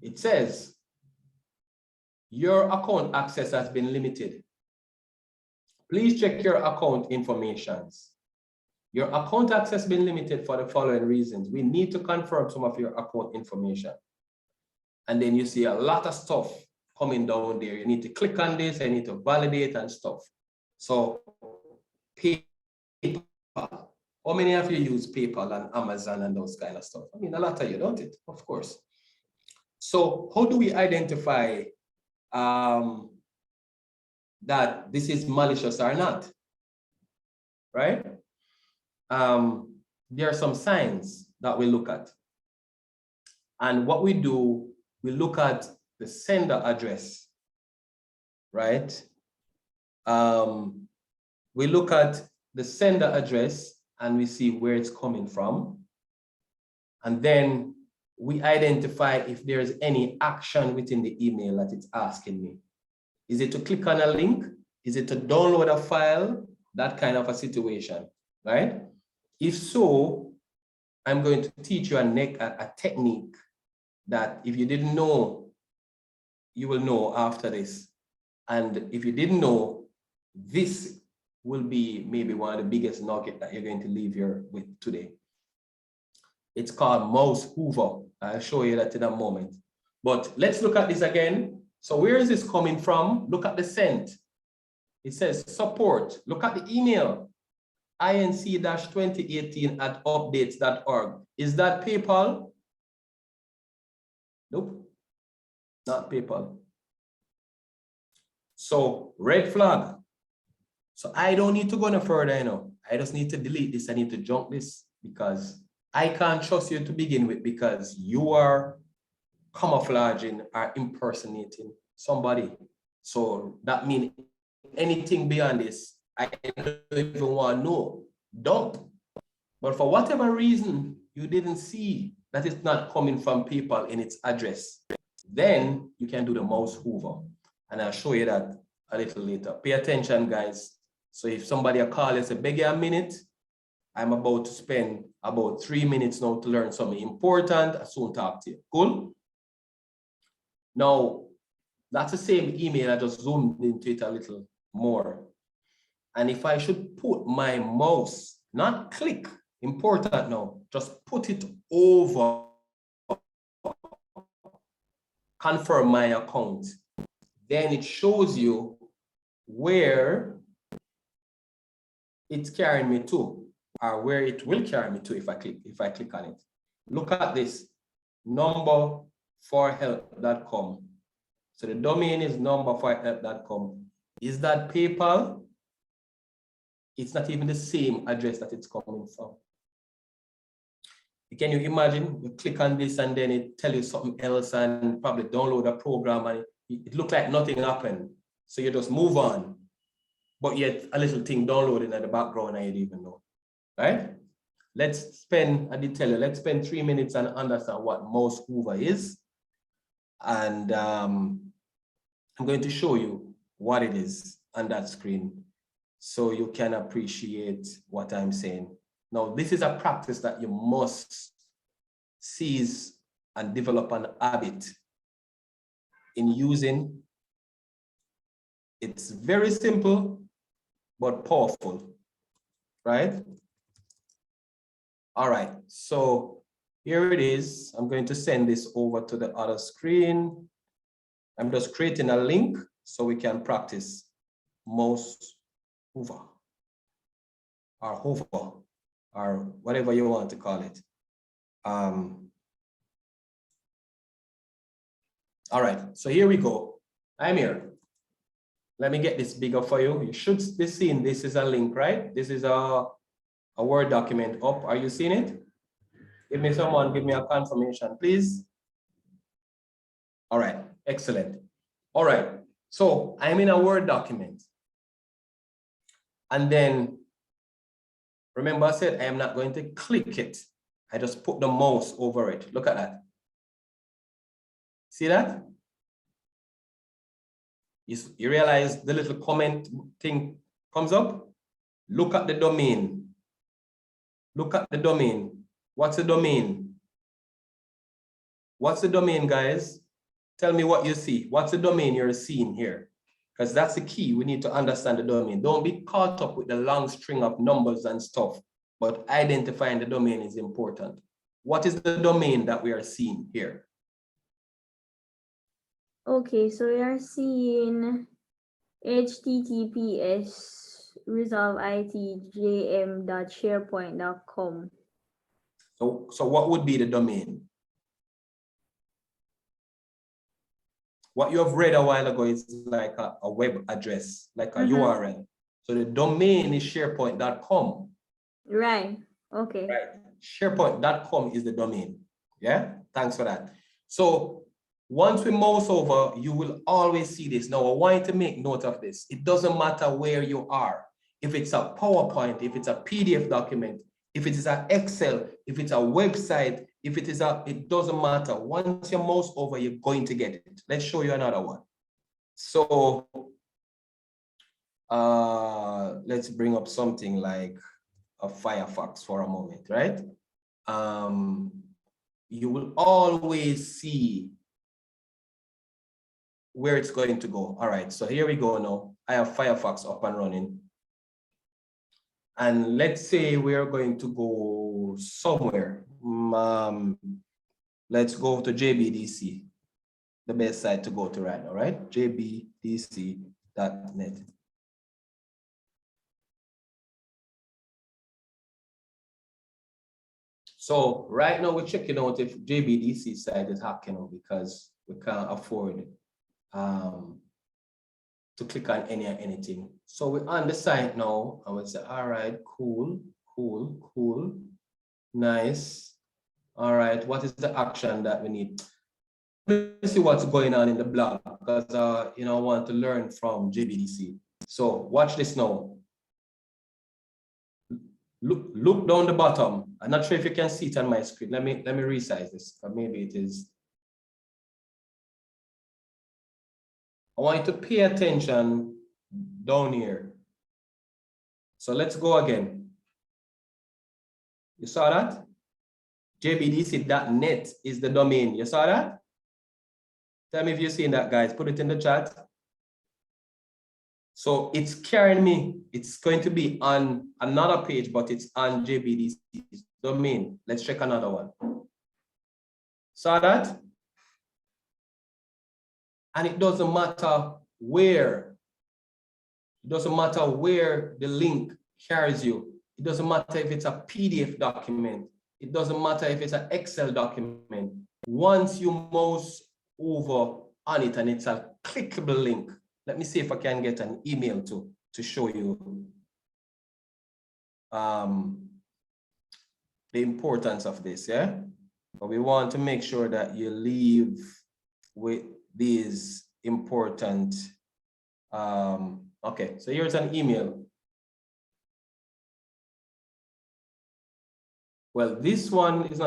It says, your account access has been limited. Please check your account information. Your account access has been limited for the following reasons. We need to confirm some of your account information. And then you see a lot of stuff coming down there. You need to click on this, I need to validate and stuff. So PayPal, how many of you use PayPal and Amazon and those kind of stuff? I mean, a lot of you, don't it? Of course. So how do we identify that this is malicious or not, right? There are some signs that we look at. And what we do, we look at the sender address, right? We look at the sender address and we see where it's coming from. And then we identify if there's any action within the email that it's asking me. Is it to click on a link? Is it to download a file? That kind of a situation, right? If so, I'm going to teach you a technique that if you didn't know, you will know after this. And if you didn't know, this will be maybe one of the biggest nuggets that you're going to leave here with today. It's called mouse hoover. I'll show you that in a moment. But let's look at this again. So where is this coming from? Look at the sent. It says support. Look at the email. inc-2018@updates.org. Is that PayPal? Nope, not PayPal. So red flag. So I don't need to go no further, you know. I just need to delete this. I need to junk this because I can't trust you to begin with because you are camouflaging or impersonating somebody. So that means anything beyond this, I don't even want to know. Don't. But for whatever reason, you didn't see that it's not coming from PayPal in its address, then you can do the mouse hoover. And I'll show you that a little later. Pay attention, guys. So if somebody call you, say, beg you a minute, I'm about to spend about 3 minutes now to learn something important. I'll soon talk to you. Cool? Now, that's the same email. I just zoomed into it a little more. And if I should put my mouse, not click, important now, just put it over, confirm my account, then it shows you where it's carrying me to, or where it will carry me to if I click on it. Look at this, numberforhelp.com. So the domain is numberforhelp.com. Is that PayPal? It's not even the same address that it's coming from. Can you imagine? You click on this and then it tells you something else and probably download a program and it looked like nothing happened. So you just move on. But yet a little thing downloading in the background and you didn't even know, right? Let's spend 3 minutes and understand what mouse hoover is. And I'm going to show you what it is on that screen so you can appreciate what I'm saying. Now, this is a practice that you must seize and develop an habit in using. It's very simple, but powerful, right? All right, so here it is. I'm going to send this over to the other screen. I'm just creating a link so we can practice mouse hoover or hoover or whatever you want to call it. All right, so here we go. I'm here. Let me get this bigger for you. You should be seeing this is a link, right? This is a Word document up. Are you seeing it? Give me a confirmation, please. All right, excellent. All right, so I'm in a Word document. And then, remember I said I am not going to click it. I just put the mouse over it. Look at that. See that? You realize the little comment thing comes up? Look at the domain. Look at the domain. What's the domain? What's the domain, guys? Tell me what you see. What's the domain you're seeing here? Because that's the key. We need to understand the domain. Don't be caught up with the long string of numbers and stuff, but identifying the domain is important. What is the domain that we are seeing here? Okay, so we are seeing https resolveitjm.sharepoint.com. So what would be the domain? What you have read a while ago is like a web address, like a URL. So the domain is sharepoint.com. Right. Okay. Right. SharePoint.com is the domain. Yeah. Thanks for that. So once we mouse over, you will always see this. Now, I want you to make note of this. It doesn't matter where you are. If it's a PowerPoint, if it's a PDF document, if it is an Excel, if it's a website, if it is it doesn't matter. Once you mouse over, you're going to get it. Let's show you another one. So let's bring up something like a Firefox for a moment, right? You will always see where it's going to go. All right, so here we go now. I have Firefox up and running. And let's say we're going to go somewhere. Let's go to JBDC, the best site to go to right now, right? JBDC.net. So right now we're checking out if JBDC site is hacking out because we can't afford to click on anything. So we're on the site now and we say, all right, cool, nice. All right, what is the action that we need? Let's see what's going on in the blog because I want to learn from JBDC. So watch this now. Look down the bottom. I'm not sure if you can see it on my screen. Let me resize this, or maybe it is. I want you to pay attention down here. So let's go again. You saw that? JBDC.net is the domain. You saw that? Tell me if you've seen that, guys. Put it in the chat. So it's carrying me. It's going to be on another page, but it's on JBDC's domain. Let's check another one. Saw that? And it doesn't matter where. It doesn't matter where the link carries you. It doesn't matter if it's a PDF document. It doesn't matter if it's an Excel document. Once you mouse over on it and it's a clickable link, let me see if I can get an email to show you the importance of this, yeah? But we want to make sure that you leave with these important, okay, so here's an email. Well, this one is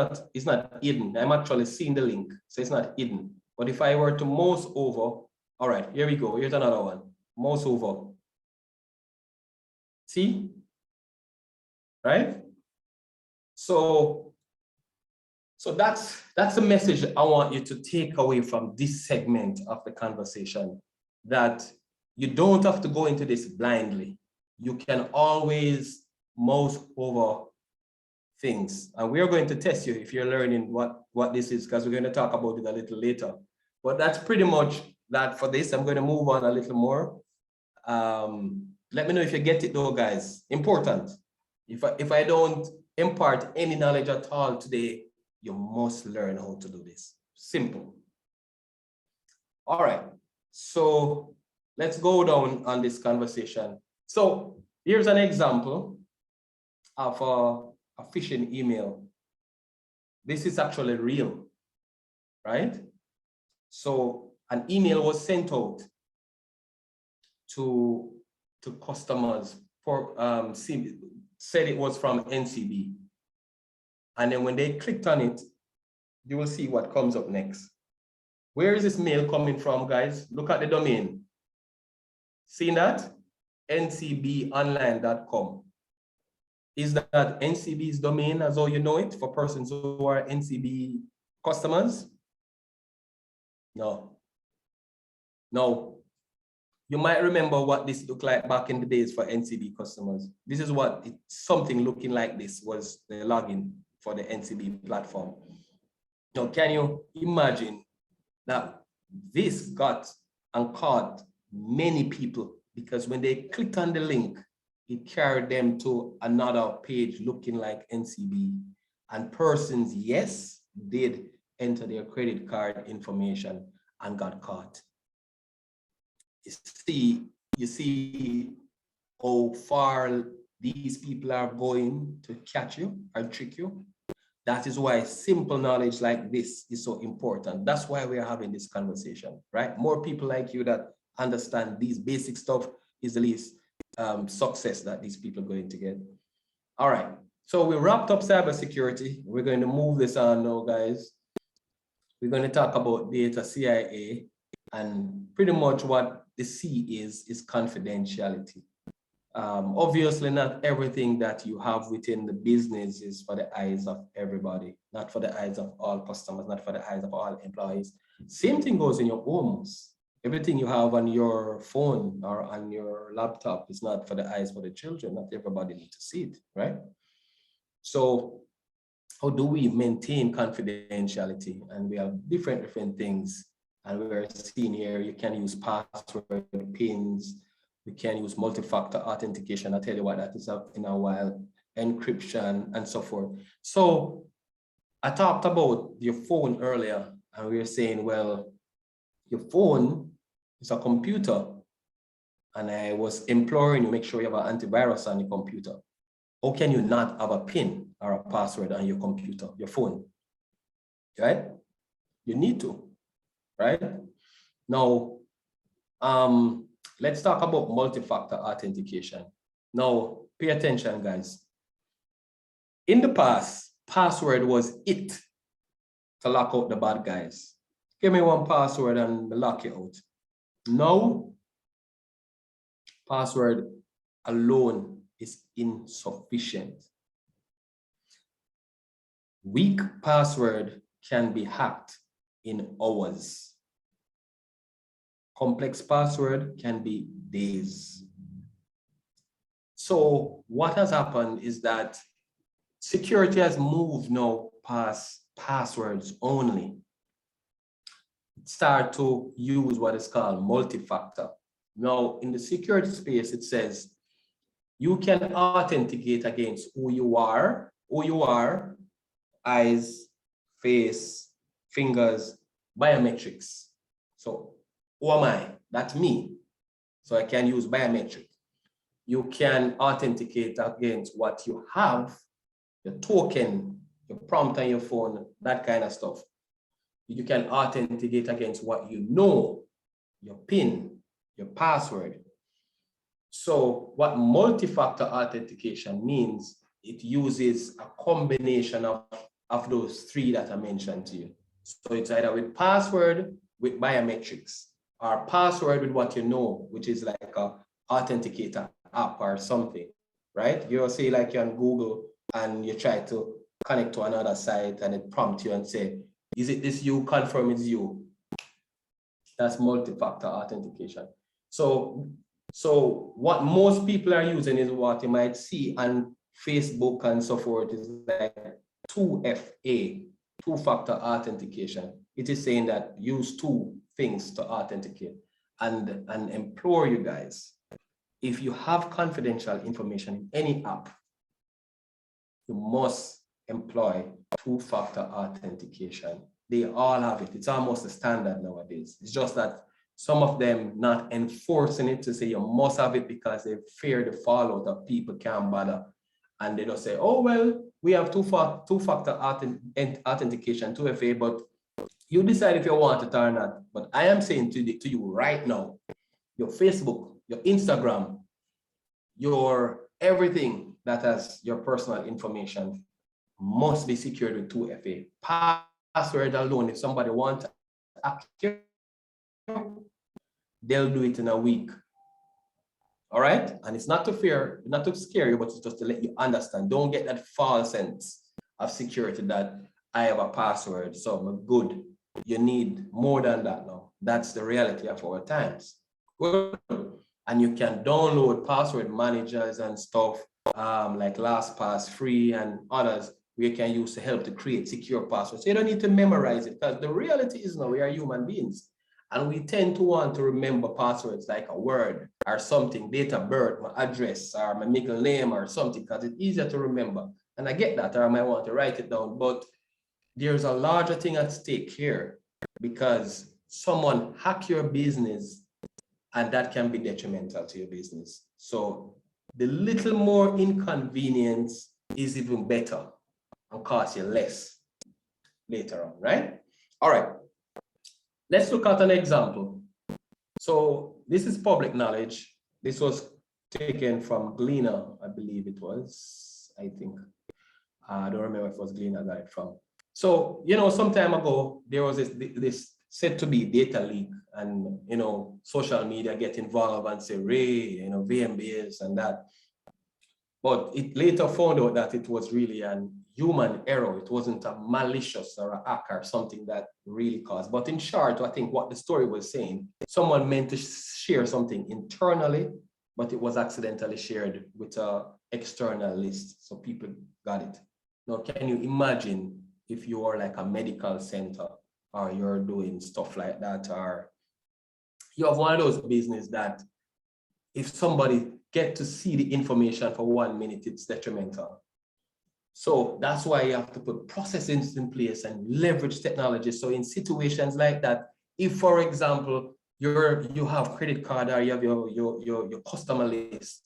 not hidden. I'm actually seeing the link, so it's not hidden. But if I were to mouse over, all right, here we go. Here's another one. Mouse over. See? Right? So that's the message I want you to take away from this segment of the conversation, that you don't have to go into this blindly. You can always mouse over things. And we're going to test you if you're learning what this is, because we're going to talk about it a little later. But that's pretty much that for this. I'm going to move on a little more. Let me know if you get it though, guys. Important. If I don't impart any knowledge at all today, you must learn how to do this. Simple. All right. So let's go down on this conversation. So here's an example of a phishing email. This is actually real, right? So an email was sent out to customers for said it was from NCB. And then when they clicked on it, you will see what comes up next. Where is this mail coming from, guys? Look at the domain. See that? ncbonline.com. Is that NCB's domain as all you know it for persons who are NCB customers? No. No. You might remember what this looked like back in the days for NCB customers. This is what something looking like this was the login for the NCB platform. Now, can you imagine that this got and caught many people, because when they clicked on the link, it carried them to another page looking like NCB, and persons, yes, did enter their credit card information and got caught. You see how far these people are going to catch you or trick you. That is why simple knowledge like this is so important. That's why we are having this conversation, right? More people like you that understand these basic stuff is the least success that these people are going to get. All right, so we wrapped up cybersecurity. We're going to move this on now, guys. We're going to talk about data CIA, and pretty much what the C is confidentiality. Obviously, not everything that you have within the business is for the eyes of everybody, not for the eyes of all customers, not for the eyes of all employees. Same thing goes in your homes. Everything you have on your phone or on your laptop is not for the eyes for the children. Not everybody needs to see it, right? So how do we maintain confidentiality? And we have different things. And we're seeing here, you can use password, pins, we can use multi-factor authentication. I'll tell you what that is in a while, encryption and so forth. So I talked about your phone earlier, and we were saying, well, your phone is a computer. And I was imploring you, make sure you have an antivirus on your computer. How can you not have a PIN or a password on your computer, your phone, right? You need to, right? Now, let's talk about multi-factor authentication. Now, pay attention, guys. In the past, password was it to lock out the bad guys. Give me one password and lock you out. Now, password alone is insufficient. Weak password can be hacked in hours. Complex password can be days. So what has happened is that security has moved now past passwords only. Start to use what is called multi-factor. Now, in the security space, it says you can authenticate against who you are, eyes, face, fingers, biometrics. So who am I? That's me. So I can use biometric. You can authenticate against what you have, your token, your prompt on your phone, that kind of stuff. You can authenticate against what you know, your PIN, your password. So what multi-factor authentication means, it uses a combination of those three that I mentioned to you. So it's either with password, with biometrics, or password with what you know, which is like a authenticator app or something, right? You'll say like you're on Google and you try to connect to another site and it prompts you and say, is it this you? Confirm it's you. That's multi-factor authentication. So what most people are using is what you might see on Facebook and so forth is like 2FA, two-factor authentication. It is saying that use two things to authenticate, and implore you guys, if you have confidential information in any app, you must employ two-factor authentication. They all have it. It's almost a standard nowadays. It's just that some of them not enforcing it to say you must have it because they fear the fallout of people can't bother. And they just say, oh, well, we have two-factor authentication, 2FA, but you decide if you want it or not. But I am saying to you right now, your Facebook, your Instagram, your everything that has your personal information must be secured with 2FA. Password alone, if somebody wants to hack you, they'll do it in a week All right, and it's not to fear, not to scare you, but it's just to let you understand. Don't get that false sense of security that I have a password, so I'm good. You need more than that now. That's the reality of our times. Good. And you can download password managers and stuff like LastPass free and others we can use to help to create secure passwords. So you don't need to memorize it, because the reality is now we are human beings. And we tend to want to remember passwords like a word or something, date of birth, my address, or my middle name or something, because it's easier to remember. And I get that, or I might want to write it down, but there's a larger thing at stake here, because someone hack your business and that can be detrimental to your business. So the little more inconvenience is even better and cost you less later on, right? All right. Let's look at an example. So this is public knowledge. This was taken from Gleaner, I believe it was, I think. I don't remember if it was Gleaner I got it from. So, you know, some time ago, there was this said to be data leak, and, you know, social media get involved and say, Ray, you know, VMBS and that. But it later found out that it was really an human error. It wasn't a malicious or a hack or something that really caused. But in short, I think what the story was saying, someone meant to share something internally, but it was accidentally shared with an external list. So people got it. Now, can you imagine if you are like a medical center, or you're doing stuff like that, or you have one of those business that if somebody get to see the information for 1 minute, it's detrimental. So that's why you have to put processes in place and leverage technology. So in situations like that, if, for example, you have credit card or you have your customer list,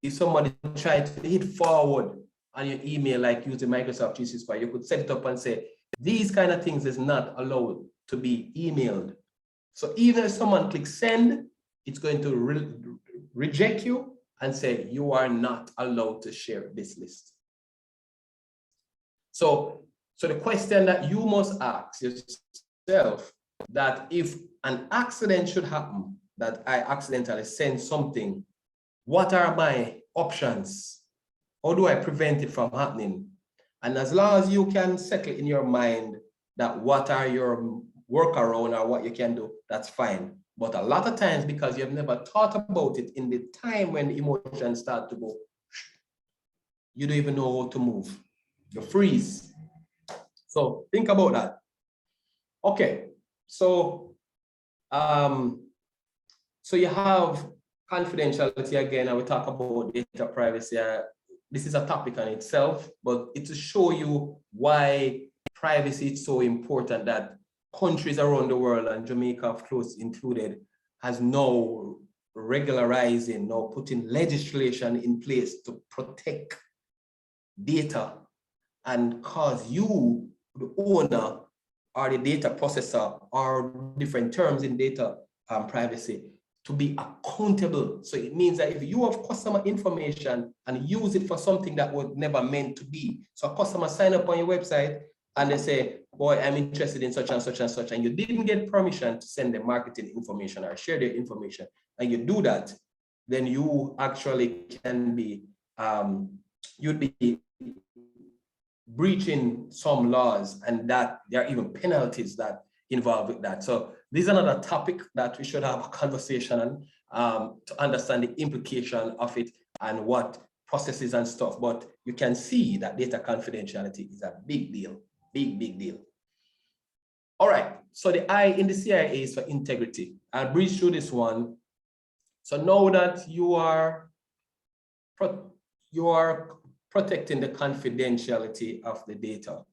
if somebody tried to hit forward on your email, like using Microsoft 365, you could set it up and say, these kind of things is not allowed to be emailed. So even if someone clicks send, it's going to reject you and say, you are not allowed to share this list. So the question that you must ask yourself, that if an accident should happen, that I accidentally send something, what are my options? How do I prevent it from happening? And as long as you can settle in your mind that what are your workaround or what you can do, that's fine. But a lot of times, because you have never thought about it in the time when the emotions start to go, you don't even know how to move. You freeze. So think about that. Okay, so so you have confidentiality again, and we talk about data privacy. This is a topic on itself, but it's to show you why privacy is so important, that countries around the world, and Jamaica, of course, included, has now regularizing, now putting legislation in place to protect data and cause you, the owner or the data processor, or different terms in data privacy, to be accountable. So it means that if you have customer information and use it for something that was never meant to be, so a customer sign up on your website and they say, boy, I'm interested in such and such and such, and you didn't get permission to send them marketing information or share their information, and you do that, then you actually can be, you'd be breaching some laws, and that there are even penalties that involved with that. So this is another topic that we should have a conversation on, to understand the implication of it and what processes and stuff. But you can see that data confidentiality is a big deal, big deal. All right, so the I in the CIA is for integrity. I'll breeze through this one. So know that you are protecting the confidentiality of the data.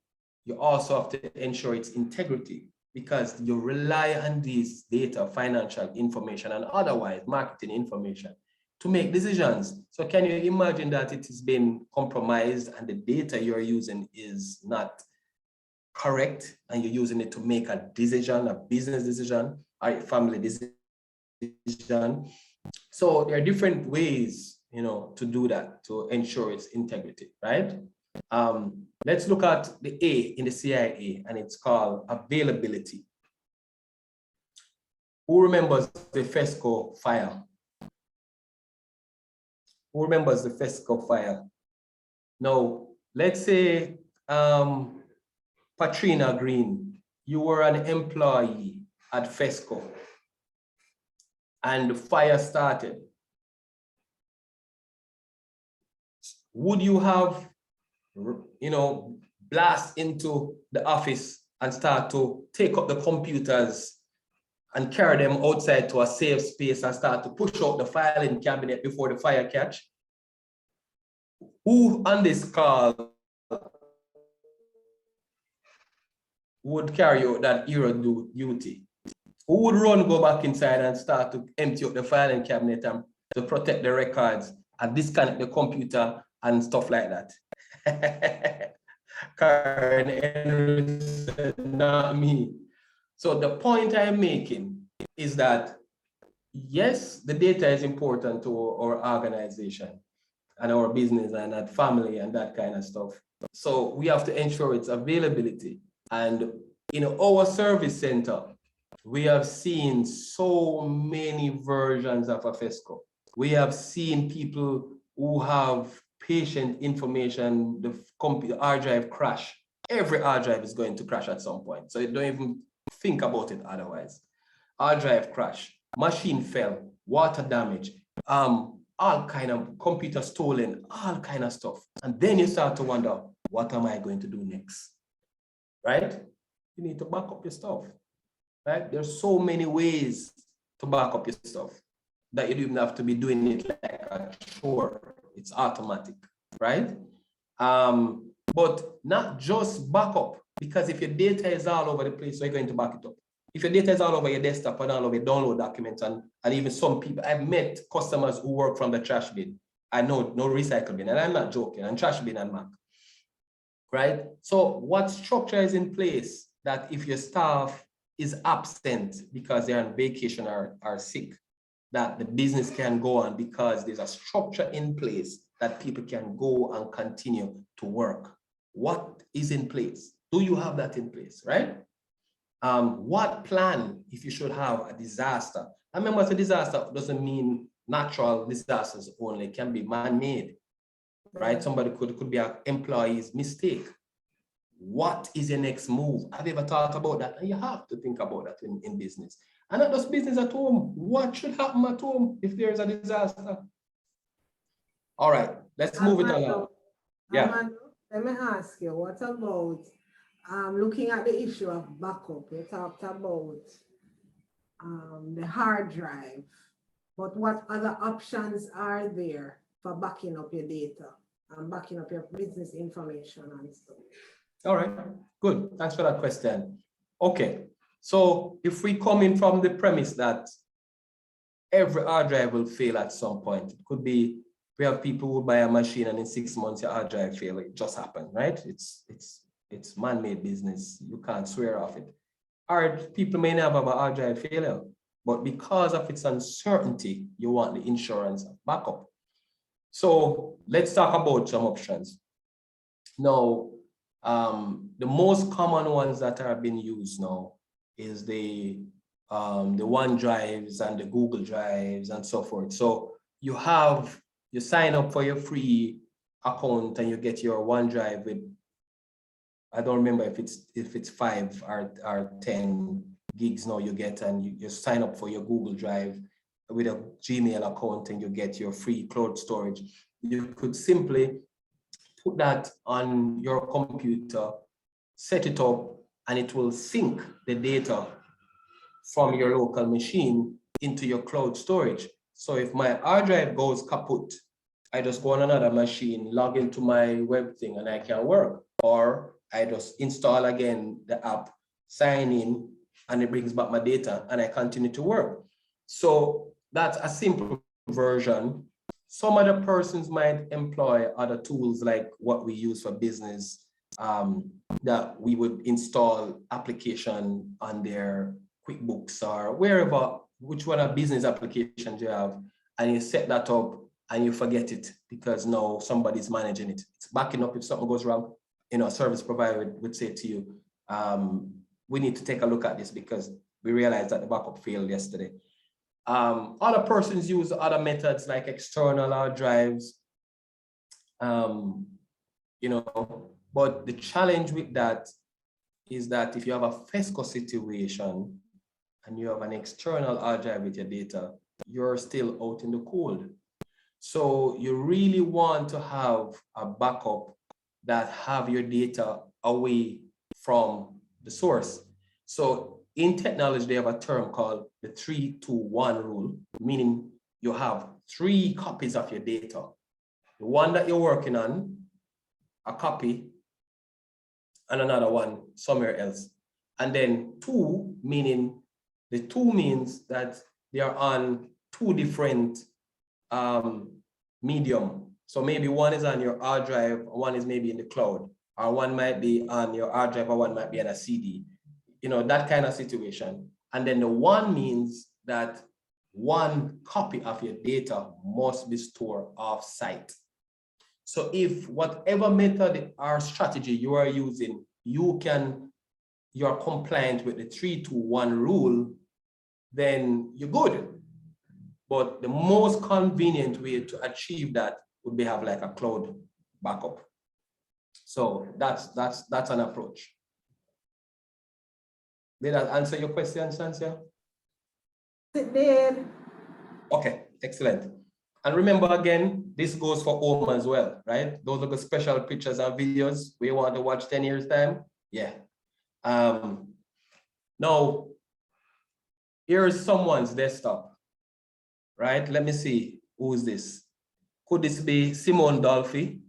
You also have to ensure its integrity, because you rely on these data, financial information, and otherwise marketing information to make decisions. So can you imagine that it has been compromised and the data you're using is not correct, and you're using it to make a decision, a business decision, or a family decision? So there are different ways, you know, to do that, to ensure its integrity, right? Let's look at the A in the CIA, and it's called availability. Who remembers the FESCO fire? Who remembers the FESCO fire? Now, let's say Patrina Green, you were an employee at FESCO and the fire started. Would you have, blast into the office and start to take up the computers and carry them outside to a safe space and start to push out the filing cabinet before the fire catch? Who on this call would carry out that hero duty? Who would go back inside and start to empty out the filing cabinet and to protect the records and disconnect the computer and stuff like that? Karen, not me. So the point I'm making is that, yes, the data is important to our organization and our business and that family and that kind of stuff. So we have to ensure its availability. And in our service center, we have seen so many versions of a FESCO. We have seen people who have patient information, the hard drive crash. Every hard drive is going to crash at some point. So you don't even think about it otherwise. Hard drive crash, machine fell, water damage, all kind of computer stolen, all kind of stuff. And then you start to wonder, what am I going to do next? Right? You need to back up your stuff. Right? There's so many ways to back up your stuff that you don't even have to be doing it like a chore. It's automatic, right? But not just backup, because if your data is all over the place, so you're going to back it up. If your data is all over your desktop and all over your download documents, and even some people, I've met customers who work from the trash bin. I know, no recycle bin, and I'm not joking, and trash bin and Mac, right? So what structure is in place that if your staff is absent because they're on vacation or are sick, that the business can go on because there's a structure in place that people can go and continue to work. What is in place? Do you have that in place, right? What plan if you should have a disaster? I remember a disaster doesn't mean natural disasters only, it can be man-made, right? Somebody could be an employee's mistake. What is your next move? Have you ever thought about that? And you have to think about that in business. And not just business at home. What should happen at home if there is a disaster? All right, let's move it along. Yeah. Almando, let me ask you, what about looking at the issue of backup? You talked about the hard drive, but what other options are there for backing up your data and backing up your business information and stuff? All right, good. Thanks for that question. Okay, so if we come in from the premise that every hard drive will fail at some point, it could be we have people who buy a machine and in 6 months your hard drive fail. It just happened, right? It's man-made business. You can't swear off it. Or people may never have a hard drive failure, but because of its uncertainty, you want the insurance backup. So let's talk about some options. Now, the most common ones that are being used now is the OneDrives and the Google Drives and so forth. So you sign up for your free account and you get your OneDrive with, I don't remember if it's 5 or 10 gigs now you get, and you sign up for your Google Drive with a Gmail account and you get your free cloud storage. You could simply put that on your computer, set it up, and it will sync the data from your local machine into your cloud storage. So if my hard drive goes kaput, I just go on another machine, log into my web thing, and I can work. Or I just install again the app, sign in, and it brings back my data, and I continue to work. So that's a simple version. Some other persons might employ other tools like what we use for business, that we would install application on their QuickBooks or wherever, which one of business applications you have, and you set that up and you forget it because now somebody's managing it. It's backing up if something goes wrong. A service provider would say to you, we need to take a look at this because we realized that the backup failed yesterday. Other persons use other methods like external hard drives, but the challenge with that is that if you have a FESCO situation and you have an external hard drive with your data, you're still out in the cold. So you really want to have a backup that have your data away from the source. So in technology, they have a term called the 3-2-1 rule, meaning you have 3 copies of your data. The one that you're working on, a copy, and another one somewhere else. And then 2, meaning the 2 means that they are on 2 different medium. So maybe one is on your hard drive, one is maybe in the cloud, or one might be on your hard drive, or one might be on a CD, that kind of situation. And then the 1 means that 1 copy of your data must be stored off-site. So if whatever method or strategy you are using, you're compliant with the 3-2-1 rule, then you're good. But the most convenient way to achieve that would be have like a cloud backup. So that's an approach. Did that answer your question, Sansia? It did. Okay, excellent. And remember again, this goes for home as well, right? Those are the special pictures and videos we want to watch 10 years time. Yeah. Now, here's someone's desktop, right? Let me see, who is this? Could this be Simone Dolphy?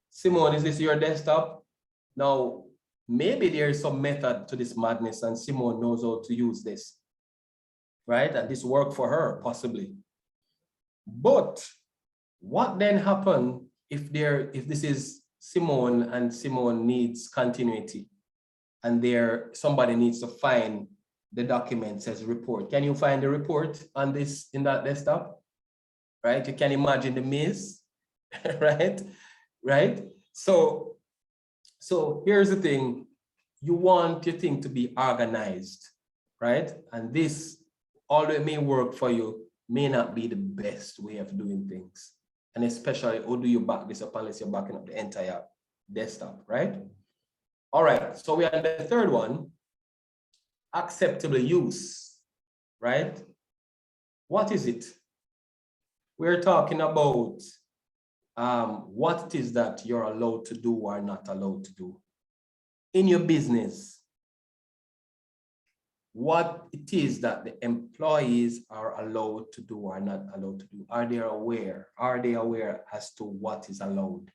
Simone, is this your desktop? Now, maybe there is some method to this madness and Simone knows how to use this, right? And this worked for her, possibly. But what then happened if this is Simone and Simone needs continuity and somebody needs to find the document says report? Can you find the report on this in that desktop? Right? You can imagine the maze, right? Right? So here's the thing. You want your thing to be organized, right? And this, although it may work for you, may not be the best way of doing things. And especially, how do you back this up unless you're backing up the entire desktop, right? All right, so we are on the third one, acceptable use, right? What is it? We're talking about what it is that you're allowed to do or not allowed to do. In your business, what it is that the employees are allowed to do or not allowed to do. Are they aware? Are they aware as to what is allowed?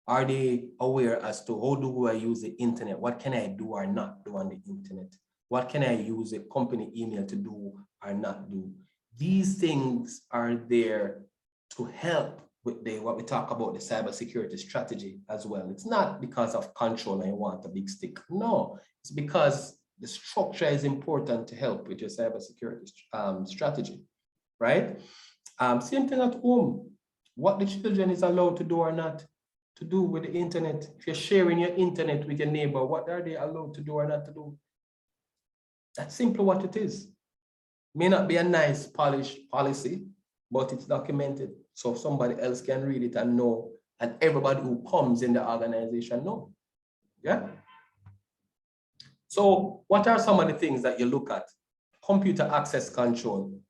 Are they aware as to how do I use the internet? What can I do or not do on the internet? What can I use a company email to do or not do? These things are there to help with what we talk about, the cybersecurity strategy as well. It's not because of control and you want a big stick. No, it's because the structure is important to help with your cybersecurity strategy, right? Same thing at home. What the children is allowed to do or not to do with the internet. If you're sharing your internet with your neighbor, what are they allowed to do or not to do? That's simply what it is. May not be a nice, polished policy, but it's documented. So somebody else can read it and know, and everybody who comes in the organization know. Yeah? So what are some of the things that you look at? Computer access control.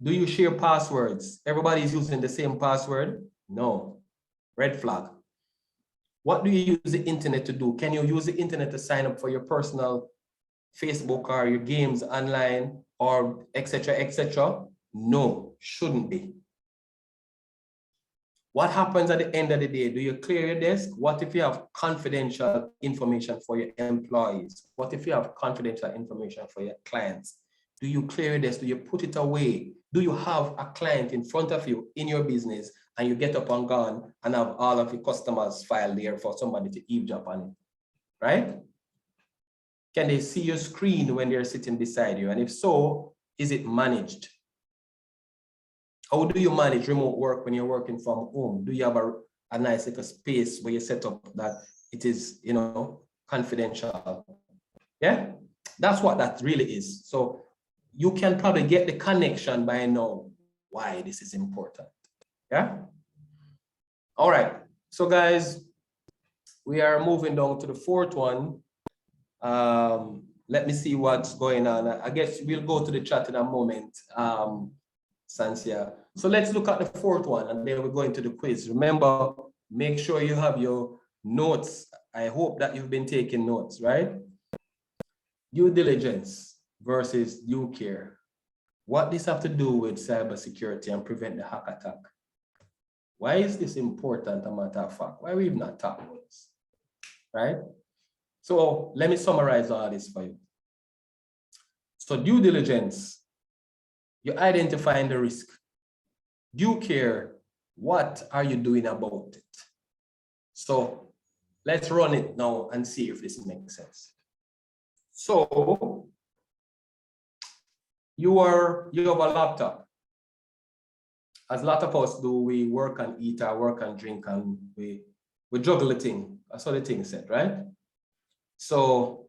Do you share passwords? Everybody is using the same password? No. Red flag. What do you use the internet to do? Can you use the internet to sign up for your personal Facebook or your games online or etc., etc.? No, shouldn't be. What happens at the end of the day? Do you clear your desk? What if you have confidential information for your employees? What if you have confidential information for your clients? Do you clear your desk? Do you put it away? Do you have a client in front of you in your business and you get up and gone and have all of your customers file there for somebody to eavesdrop on it, right? Can they see your screen when they're sitting beside you? And if so, is it managed? How do you manage remote work when you're working from home? Do you have a nice little space where you set up that it is, confidential? Yeah, that's what that really is. So you can probably get the connection by now why this is important. Yeah. All right. So guys, we are moving down to the fourth one. Let me see what's going on. I guess we'll go to the chat in a moment, Sansia. So let's look at the fourth one, and then we're going to the quiz. Remember, make sure you have your notes. I hope that you've been taking notes, right? Due diligence versus due care. What does this have to do with cybersecurity and prevent the hack attack? Why is this important, a matter of fact? Why we've not talked about this, right? So let me summarize all this for you. So due diligence, you're identifying the risk. Due care, what are you doing about it? So let's run it now and see if this makes sense. So you have a laptop. As a lot of us do, we work and eat, or work and drink, and we juggle the thing. That's what the thing said, right? So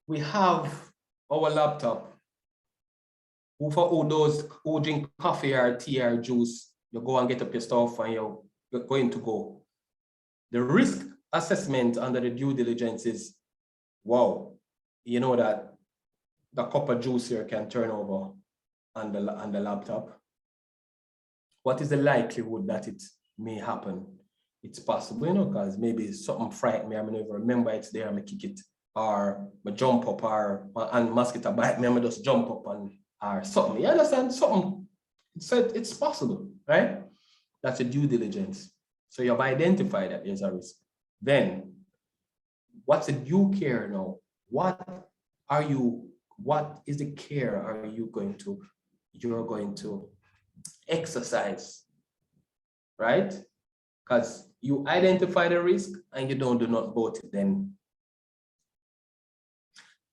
we have our laptop. For those who drink coffee or tea or juice, you go and get up your stuff and you're going to go. The risk assessment under the due diligence is, wow, you know that the cup of juice here can turn over on the laptop. What is the likelihood that it may happen? It's possible, you know, because maybe something frightened me, I never remember it's there, I kick it, or I jump up, or and mosquito bite me, I just jump up and or something. You understand? Something. It's possible, right? That's a due diligence. So you have identified that there's a risk. Then, what's the due care now? What is the care you're going to exercise, right? Because you identify the risk and you don't do not about it then.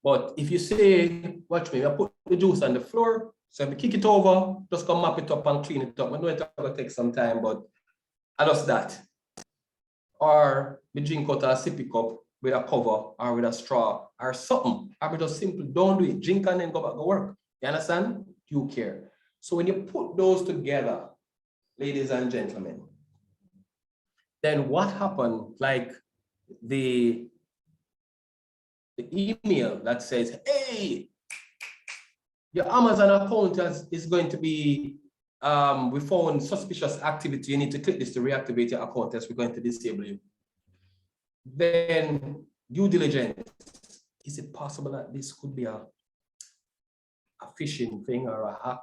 But if you say, watch me, I put the juice on the floor, so if I kick it over, just come mop it up and clean it up. I know it's going to take some time, but I just that. Or we drink out a sippy cup with a cover or with a straw or something. Or we just simply don't do it. Drink and then go back to work. You understand? You care. So when you put those together, ladies and gentlemen, then what happened? Like the email that says, hey, your Amazon account is going to be, we found suspicious activity. You need to click this to reactivate your account as we're going to disable you. Then due diligence. Is it possible that this could be a phishing thing or a hack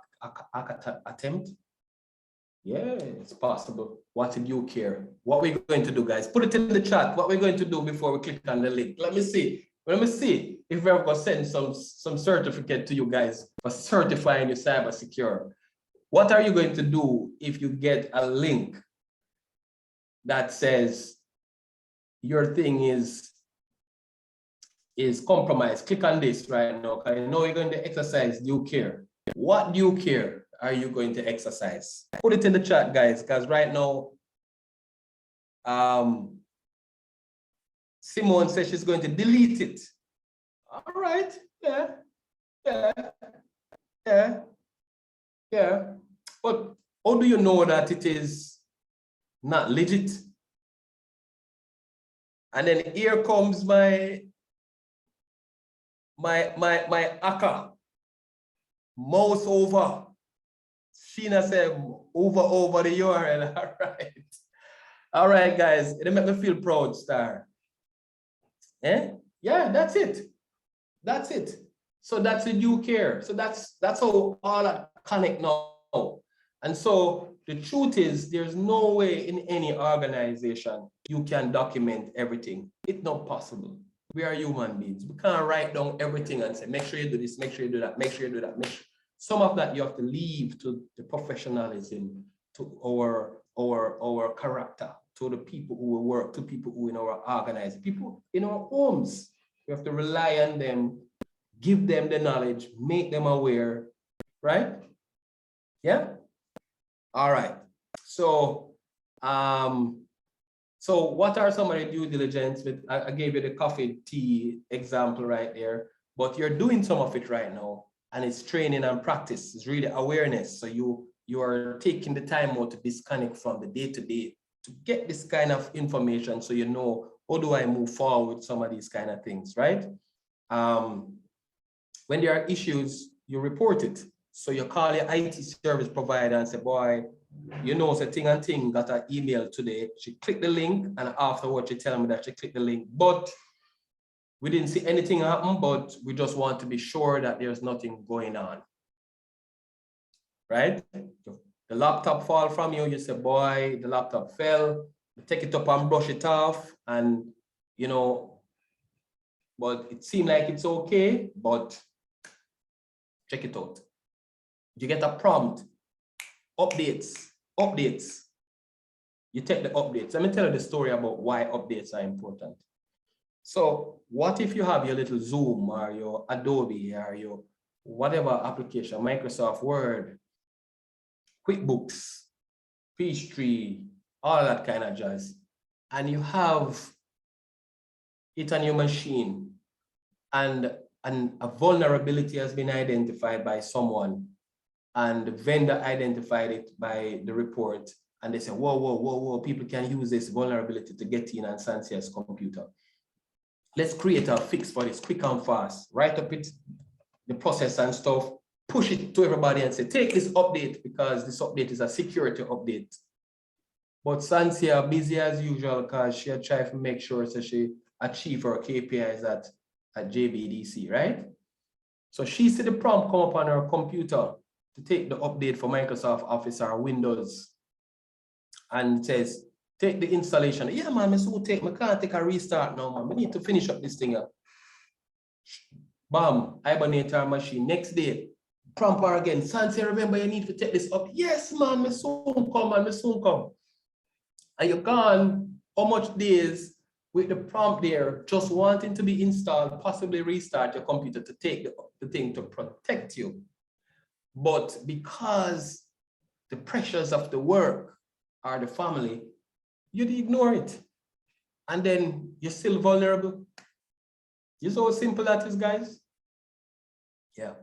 attempt? Yeah, it's possible. What did you care? What we're going to do, guys? Put it in the chat. What we're going to do before we click on the link. Let me see if we're going to send some certificate to you guys for certifying your cyber secure. What are you going to do if you get a link that says your thing is compromised? Click on this right now. I know you're going to exercise due care. What due care are you going to exercise? Put it in the chat, guys, because right now, Simone says she's going to delete it. All right, yeah. But how do you know that it is not legit? And then here comes my hacker. Mouse over. Sheena said over the URL. All right. All right, guys. It make me feel proud, Star. Eh? Yeah, that's it. That's it. So that's a due care. So that's how all that connect now. And so the truth is there's no way in any organization you can document everything. It's not possible. We are human beings. We can't write down everything and say, make sure you do this, make sure you do that, make sure you do that. Some of that you have to leave to the professionalism, to our character, to the people who work, to people who in our organization, people in our homes. We have to rely on them, give them the knowledge, make them aware, right? Yeah. All right. So, so what are some of the due diligence? I gave you the coffee tea example right there, but you're doing some of it right now. and it's training and practice. It's really awareness. So you are taking the time out to disconnect from the day-to-day to get this kind of information so you know, how do I move forward with some of these kind of things, right? When there are issues, you report it. So you call your IT service provider and say, boy, you know, it's a thing and thing, got an email today. She clicked the link, and afterwards she tell me that she clicked the link, but we didn't see anything happen, but we just want to be sure that there's nothing going on, right? The laptop fall from you, you say, boy, the laptop fell, you take it up and brush it off, and, you know, but it seemed like it's okay, but check it out. You get a prompt, updates. You take the updates. Let me tell you the story about why updates are important. So what if you have your little Zoom or your Adobe or your whatever application, Microsoft Word, QuickBooks, Peachtree, all that kind of jazz, and you have it on your machine, and a vulnerability has been identified by someone, and the vendor identified it by the report, and they say, whoa, people can use this vulnerability to get in on Sansia's computer. Let's create a fix for this quick and fast. Write up the process and stuff, push it to everybody and say, take this update because this update is a security update. But Sansia busy as usual because she had tried to make sure that she achieve her KPIs at JBDC, right? So she see the prompt come up on her computer to take the update for Microsoft Office or Windows, and it says, take the installation. Yeah, man, I can't take a restart now, man. We need to finish up this thing up. Bam, hibernate our machine. Next day, prompt her again. Sansi, remember you need to take this up. Yes, man, me soon come, man, me soon come. And you're gone, how much days with the prompt there, just wanting to be installed, possibly restart your computer to take the thing to protect you. But because the pressures of the work or the family, you'd ignore it. And then you're still vulnerable. You see how simple that is, guys? Yeah,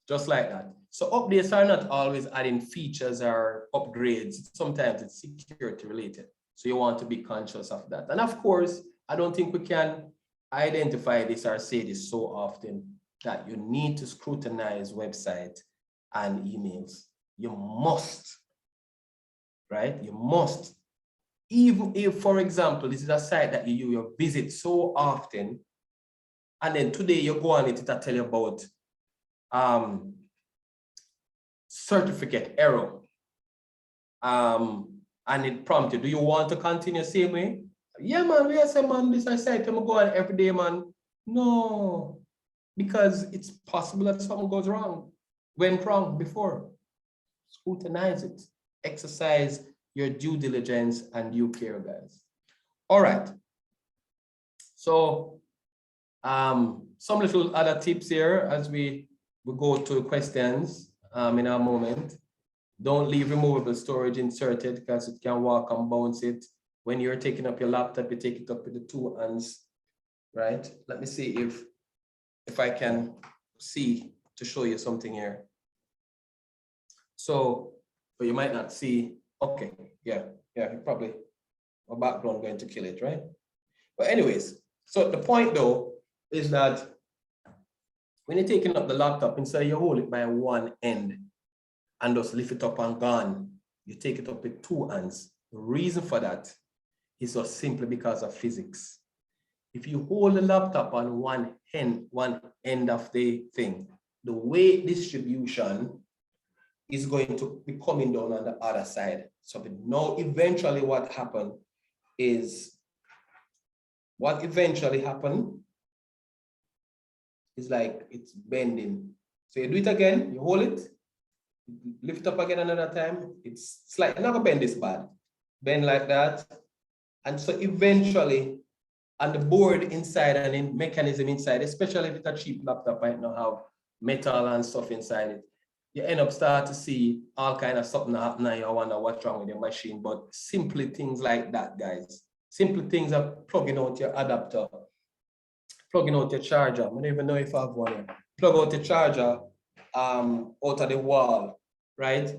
just like that. So updates are not always adding features or upgrades. Sometimes it's security related. So you want to be conscious of that. And of course, I don't think we can identify this or say this so often that you need to scrutinize websites and emails. You must, right? You must. Even if, for example, this is a site that you visit so often, and then today you go on it to tell you about certificate error, and it prompts you, do you want to continue the same way? Yeah, man, we say, man, this is a site I'm go on every day, man. No, because it's possible that something goes wrong, went wrong before. Scrutinize it, exercise your due diligence and due care, guys. All right. So some little other tips here as we go to questions in a moment. Don't leave removable storage inserted because it can walk and bounce it. When you're taking up your laptop, you take it up with the two hands, right? Let me see if I can see to show you something here. So, but you might not see. Okay, yeah, probably my background going to kill it, right? But anyways, so the point though is that when you're taking up the laptop, instead you hold it by one end and just lift it up and gone, you take it up with two hands. The reason for that is just simply because of physics. If you hold the laptop on one end of the thing, the weight distribution is going to be coming down on the other side. So now eventually what happened is like it's bending. So you do it again, you hold it, lift up again another time, it's slightly, not gonna bend this bad. Bend like that. And so eventually, on the board inside and in mechanism inside, especially if it's a cheap laptop, might not have metal and stuff inside it, you end up start to see all kind of something happening. You wonder what's wrong with your machine. But simply things like that, guys. Simple things are plugging out your adapter, plugging out your charger. I don't even know if I have one here. Plug out the charger out of the wall, right?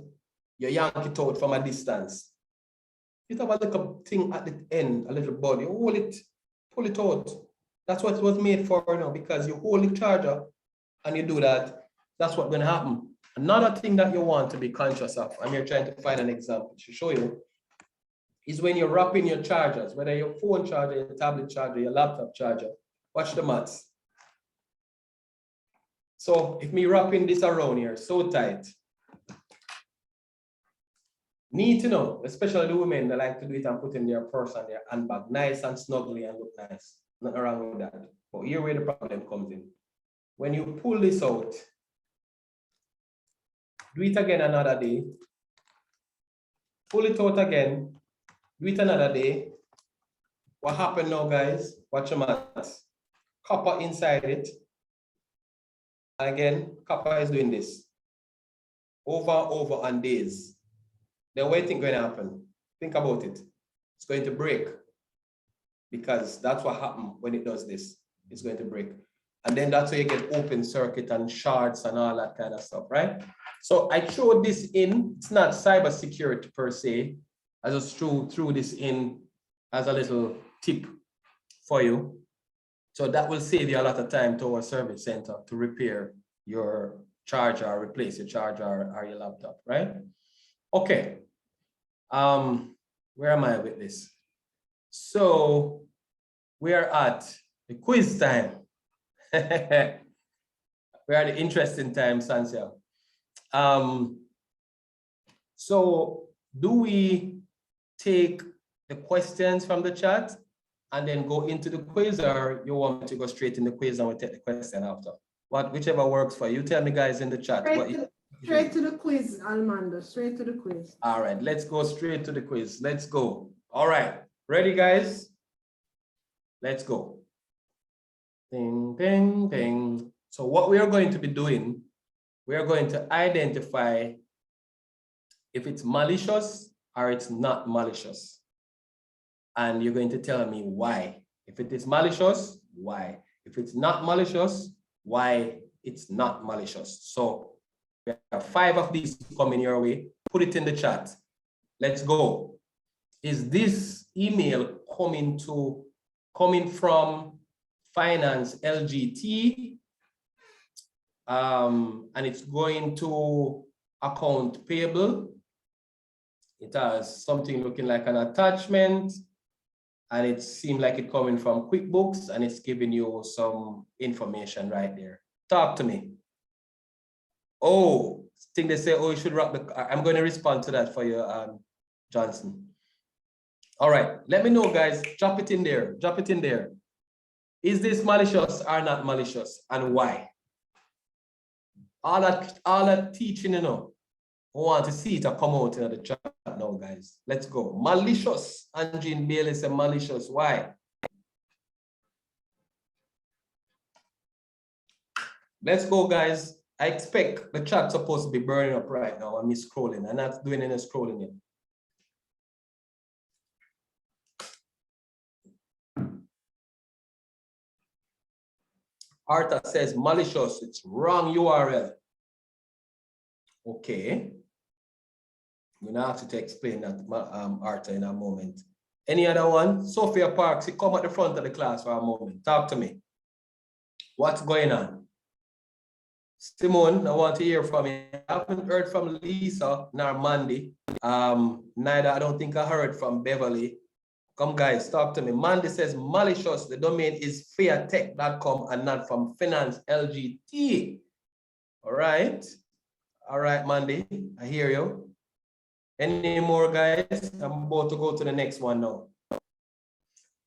You yank it out from a distance. You have a little thing at the end, a little body, hold it, pull it out. That's what it was made for now, because you hold the charger and you do that, that's what's going to happen. Another thing that you want to be conscious of, I'm here trying to find an example to show you, is when you're wrapping your chargers, whether your phone charger, your tablet charger, your laptop charger, watch the maths. So if me wrapping this around here so tight, need to know, especially the women that like to do it and put in their purse and their handbag, nice and snugly and look nice. Nothing wrong with that. But here where the problem comes in. When you pull this out, do it again another day, pull it out again, do it another day. What happened now, guys? Watch your maths. Copper inside it. Again, copper is doing this. Over on days. Then what do you think going to happen? Think about it. It's going to break. Because that's what happens when it does this. It's going to break. And then that's where you get open circuit and shards and all that kind of stuff, right? So I showed this in. It's not cybersecurity per se. I just threw this in as a little tip for you. So that will save you a lot of time to our service center to repair your charger or replace your charger or your laptop, right? Okay. Where am I with this? So we're at the quiz time. We're at the interesting time, Sansia. So do we take the questions from the chat and then go into the quiz, or you want me to go straight in the quiz and we'll take the question after? Whichever works for you. Tell me, guys, in the chat. Straight to the quiz, Almando, straight to the quiz. All right, let's go straight to the quiz. Let's go. All right, ready, guys? Let's go. Ding, ding, ding. So what we are going to be doing, we are going to identify if it's malicious or it's not malicious. And you're going to tell me why. If it is malicious, why? If it's not malicious, why it's not malicious. So we have 5 of these coming your way. Put it in the chat. Let's go. Is this email coming from Finance LGT? And it's going to account payable. It has something looking like an attachment. And it seemed like it coming from QuickBooks, and it's giving you some information right there. Talk to me. Oh, I think they say, oh, you should wrap the, I'm going to respond to that for you, Johnson. All right, let me know, guys. Drop it in there. Drop it in there. Is this malicious or not malicious, and why? All that teaching, you know, I want to see it come out in the chat now, guys. Let's go. Malicious. Anjin Bailey said malicious. Why? Let's go, guys. I expect the chat supposed to be burning up right now. I'm scrolling. I'm not doing any scrolling yet. Arthur says malicious. It's wrong URL. Okay. We're gonna have to explain that, Arthur, in a moment. Any other one? Sophia Parks, come at the front of the class for a moment. Talk to me. What's going on? Simone, I want to hear from you. I haven't heard from Lisa nor Mandy. Neither, I don't think I heard from Beverly. Come, guys, talk to me. Mandy says malicious. The domain is fairtech.com and not from Finance LGT. All right. All right, Mandy, I hear you. Any more, guys? I'm about to go to the next one now.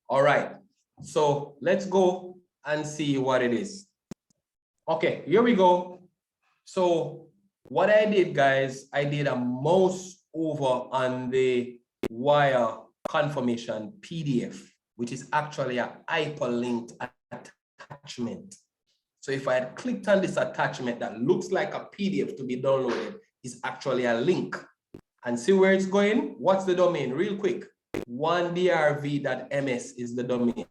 All right, so let's go and see what it is. Okay, here we go. So what I did, guys, I did a mouse over on the wire confirmation PDF, which is actually a hyperlinked attachment. So if I had clicked on this attachment that looks like a PDF to be downloaded, is actually a link. And see where it's going? What's the domain? Real quick. 1drv.ms is the domain.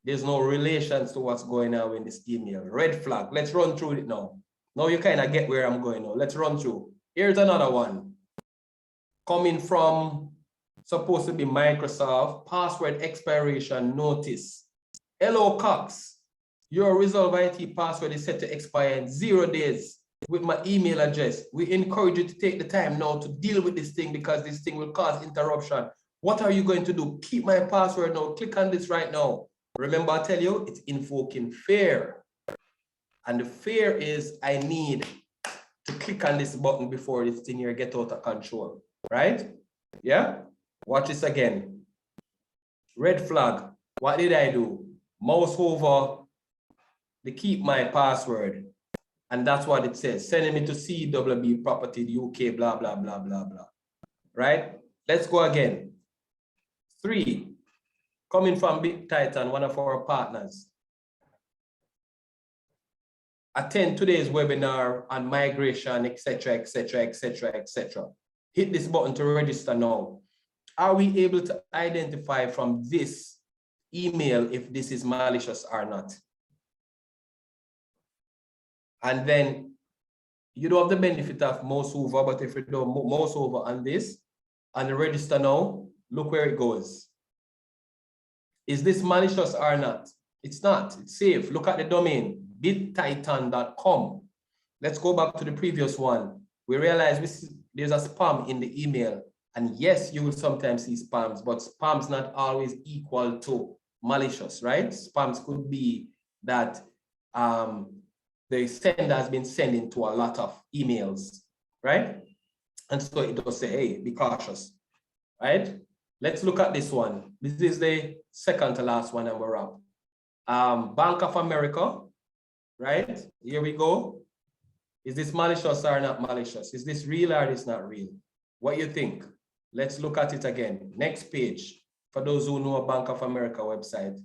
There's no relations to what's going on in this email. Red flag. Let's run through it now. Now you kind of get where I'm going now. Let's run through. Here's another one. Coming from supposed to be Microsoft, password expiration notice. Hello, Cox. Your Resolve IT password is set to expire in 0 days with my email address. We encourage you to take the time now to deal with this thing because this thing will cause interruption. What are you going to do? Keep my password now. Click on this right now. Remember, I tell you, it's invoking fear. And the fear is I need to click on this button before this thing here get out of control, right? Yeah? Watch this again. Red flag. What did I do? Mouse over the keep my password. And that's what it says. Sending me to CWB Property UK, blah, blah, blah, blah, blah. Right? Let's go again. 3. Coming from Big Titan, one of our partners. Attend today's webinar on migration, etc., etc., etc., etc. Hit this button to register now. Are we able to identify from this email if this is malicious or not? And then you don't have the benefit of mouse over, but if you do mouse over on this and register now, look where it goes. Is this malicious or not? It's not. It's safe. Look at the domain, bigtitan.com. Let's go back to the previous one. We realize there's a spam in the email. And yes, you will sometimes see spams, but spams not always equal to malicious, right? Spams could be that the sender has been sending to a lot of emails, right? And so it does say, hey, be cautious, right? Let's look at this one. This is the second to last one and we're up. Bank of America, right? Here we go. Is this malicious or not malicious? Is this real or is not real? What do you think? Let's look at it again. Next page, for those who know a Bank of America website.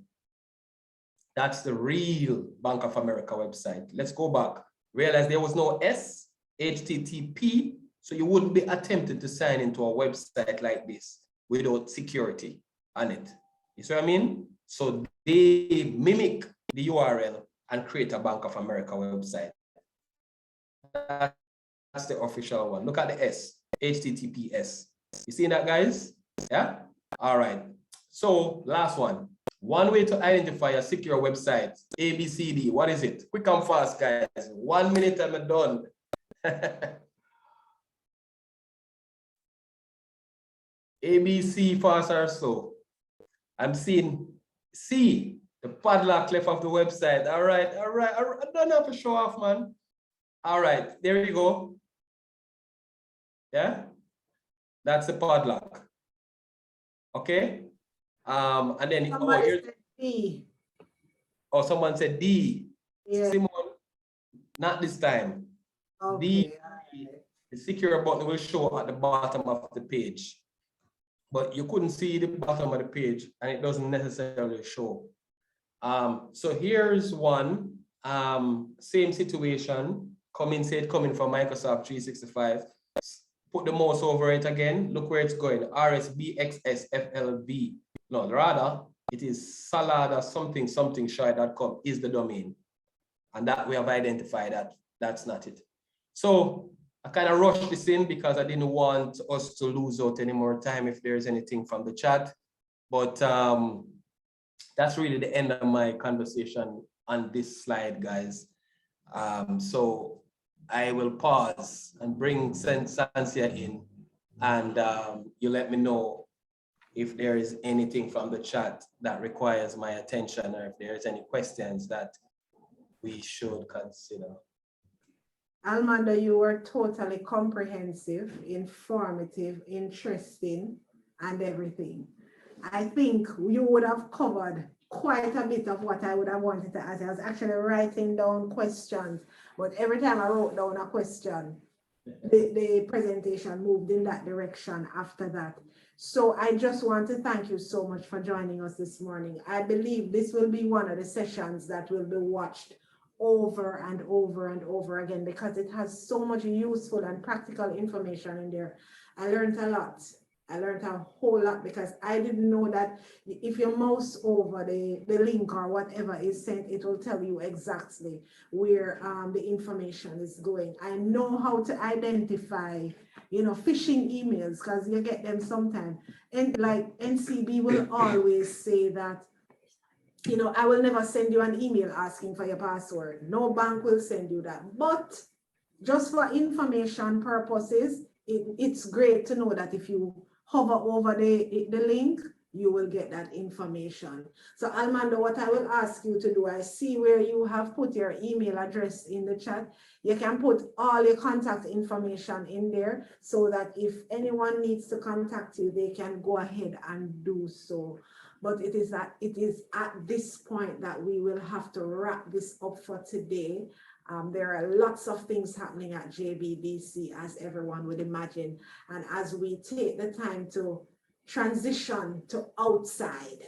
That's the real Bank of America website. Let's go back. Realize there was no S, HTTP, so you wouldn't be attempted to sign into a website like this without security on it. You see what I mean? So they mimic the URL and create a Bank of America website. That's the official one. Look at the S, HTTPS. You see that, guys? Yeah? All right. So last one. One way to identify a secure website, ABCD. What is it? Quick and fast, guys. 1 minute and I'm done. ABC, fast or slow. I'm seeing C, the padlock left of the website. All right. I don't have to show off, man. All right, there you go. Yeah, that's the padlock. Okay. And then someone said D. Yeah. Simon, not this time. Okay. D, the secure button will show at the bottom of the page. But you couldn't see the bottom of the page and it doesn't necessarily show. So here's one, same situation, coming from Microsoft 365. Put the mouse over it again, look where it's going, RSBXSFLV. No, rather, it is salada something shy.com is the domain. And that we have identified that that's not it. So I kind of rushed this in because I didn't want us to lose out any more time if there's anything from the chat. But that's really the end of my conversation on this slide, guys. So I will pause and bring Sansia in and you let me know if there is anything from the chat that requires my attention or if there's any questions that we should consider. Almando, you were totally comprehensive, informative, interesting, and everything. I think you would have covered quite a bit of what I would have wanted to ask. I was actually writing down questions, but every time I wrote down a question, the presentation moved in that direction after that. So I just want to thank you so much for joining us this morning. I believe this will be one of the sessions that will be watched over and over and over again because it has so much useful and practical information in there. I learned a lot. I learned a whole lot because I didn't know that if you mouse over the link or whatever is sent, it will tell you exactly where the information is going. I know how to identify, phishing emails because you get them sometimes. And like NCB will always say that, I will never send you an email asking for your password. No bank will send you that. But just for information purposes, it's great to know that if you hover over the link, you will get that information. So Almando, what I will ask you to do, I see where you have put your email address in the chat. You can put all your contact information in there so that if anyone needs to contact you, they can go ahead and do so. But it is at this point that we will have to wrap this up for today. There are lots of things happening at JBDC, as everyone would imagine. And as we take the time to transition to outside,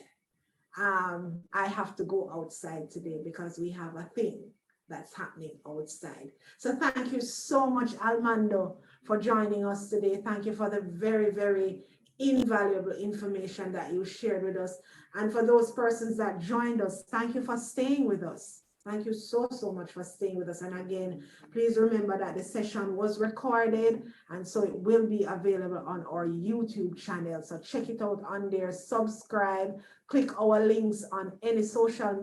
I have to go outside today because we have a thing that's happening outside. So thank you so much, Almando, for joining us today. Thank you for the very, very invaluable information that you shared with us. And for those persons that joined us, thank you for staying with us. Thank you so much for staying with us. And again, please remember that the session was recorded, and so it will be available on our YouTube channel. So check it out on there, subscribe, click our links on any social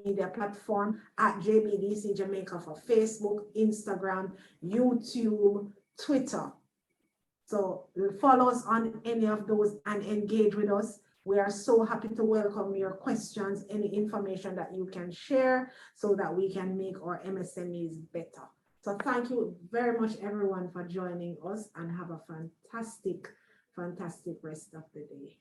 media platform at JBDC Jamaica for Facebook, Instagram, YouTube, Twitter. So follow us on any of those and engage with us. We are so happy to welcome your questions, any information that you can share so that we can make our MSMEs better. So thank you very much, everyone, for joining us, and have a fantastic rest of the day.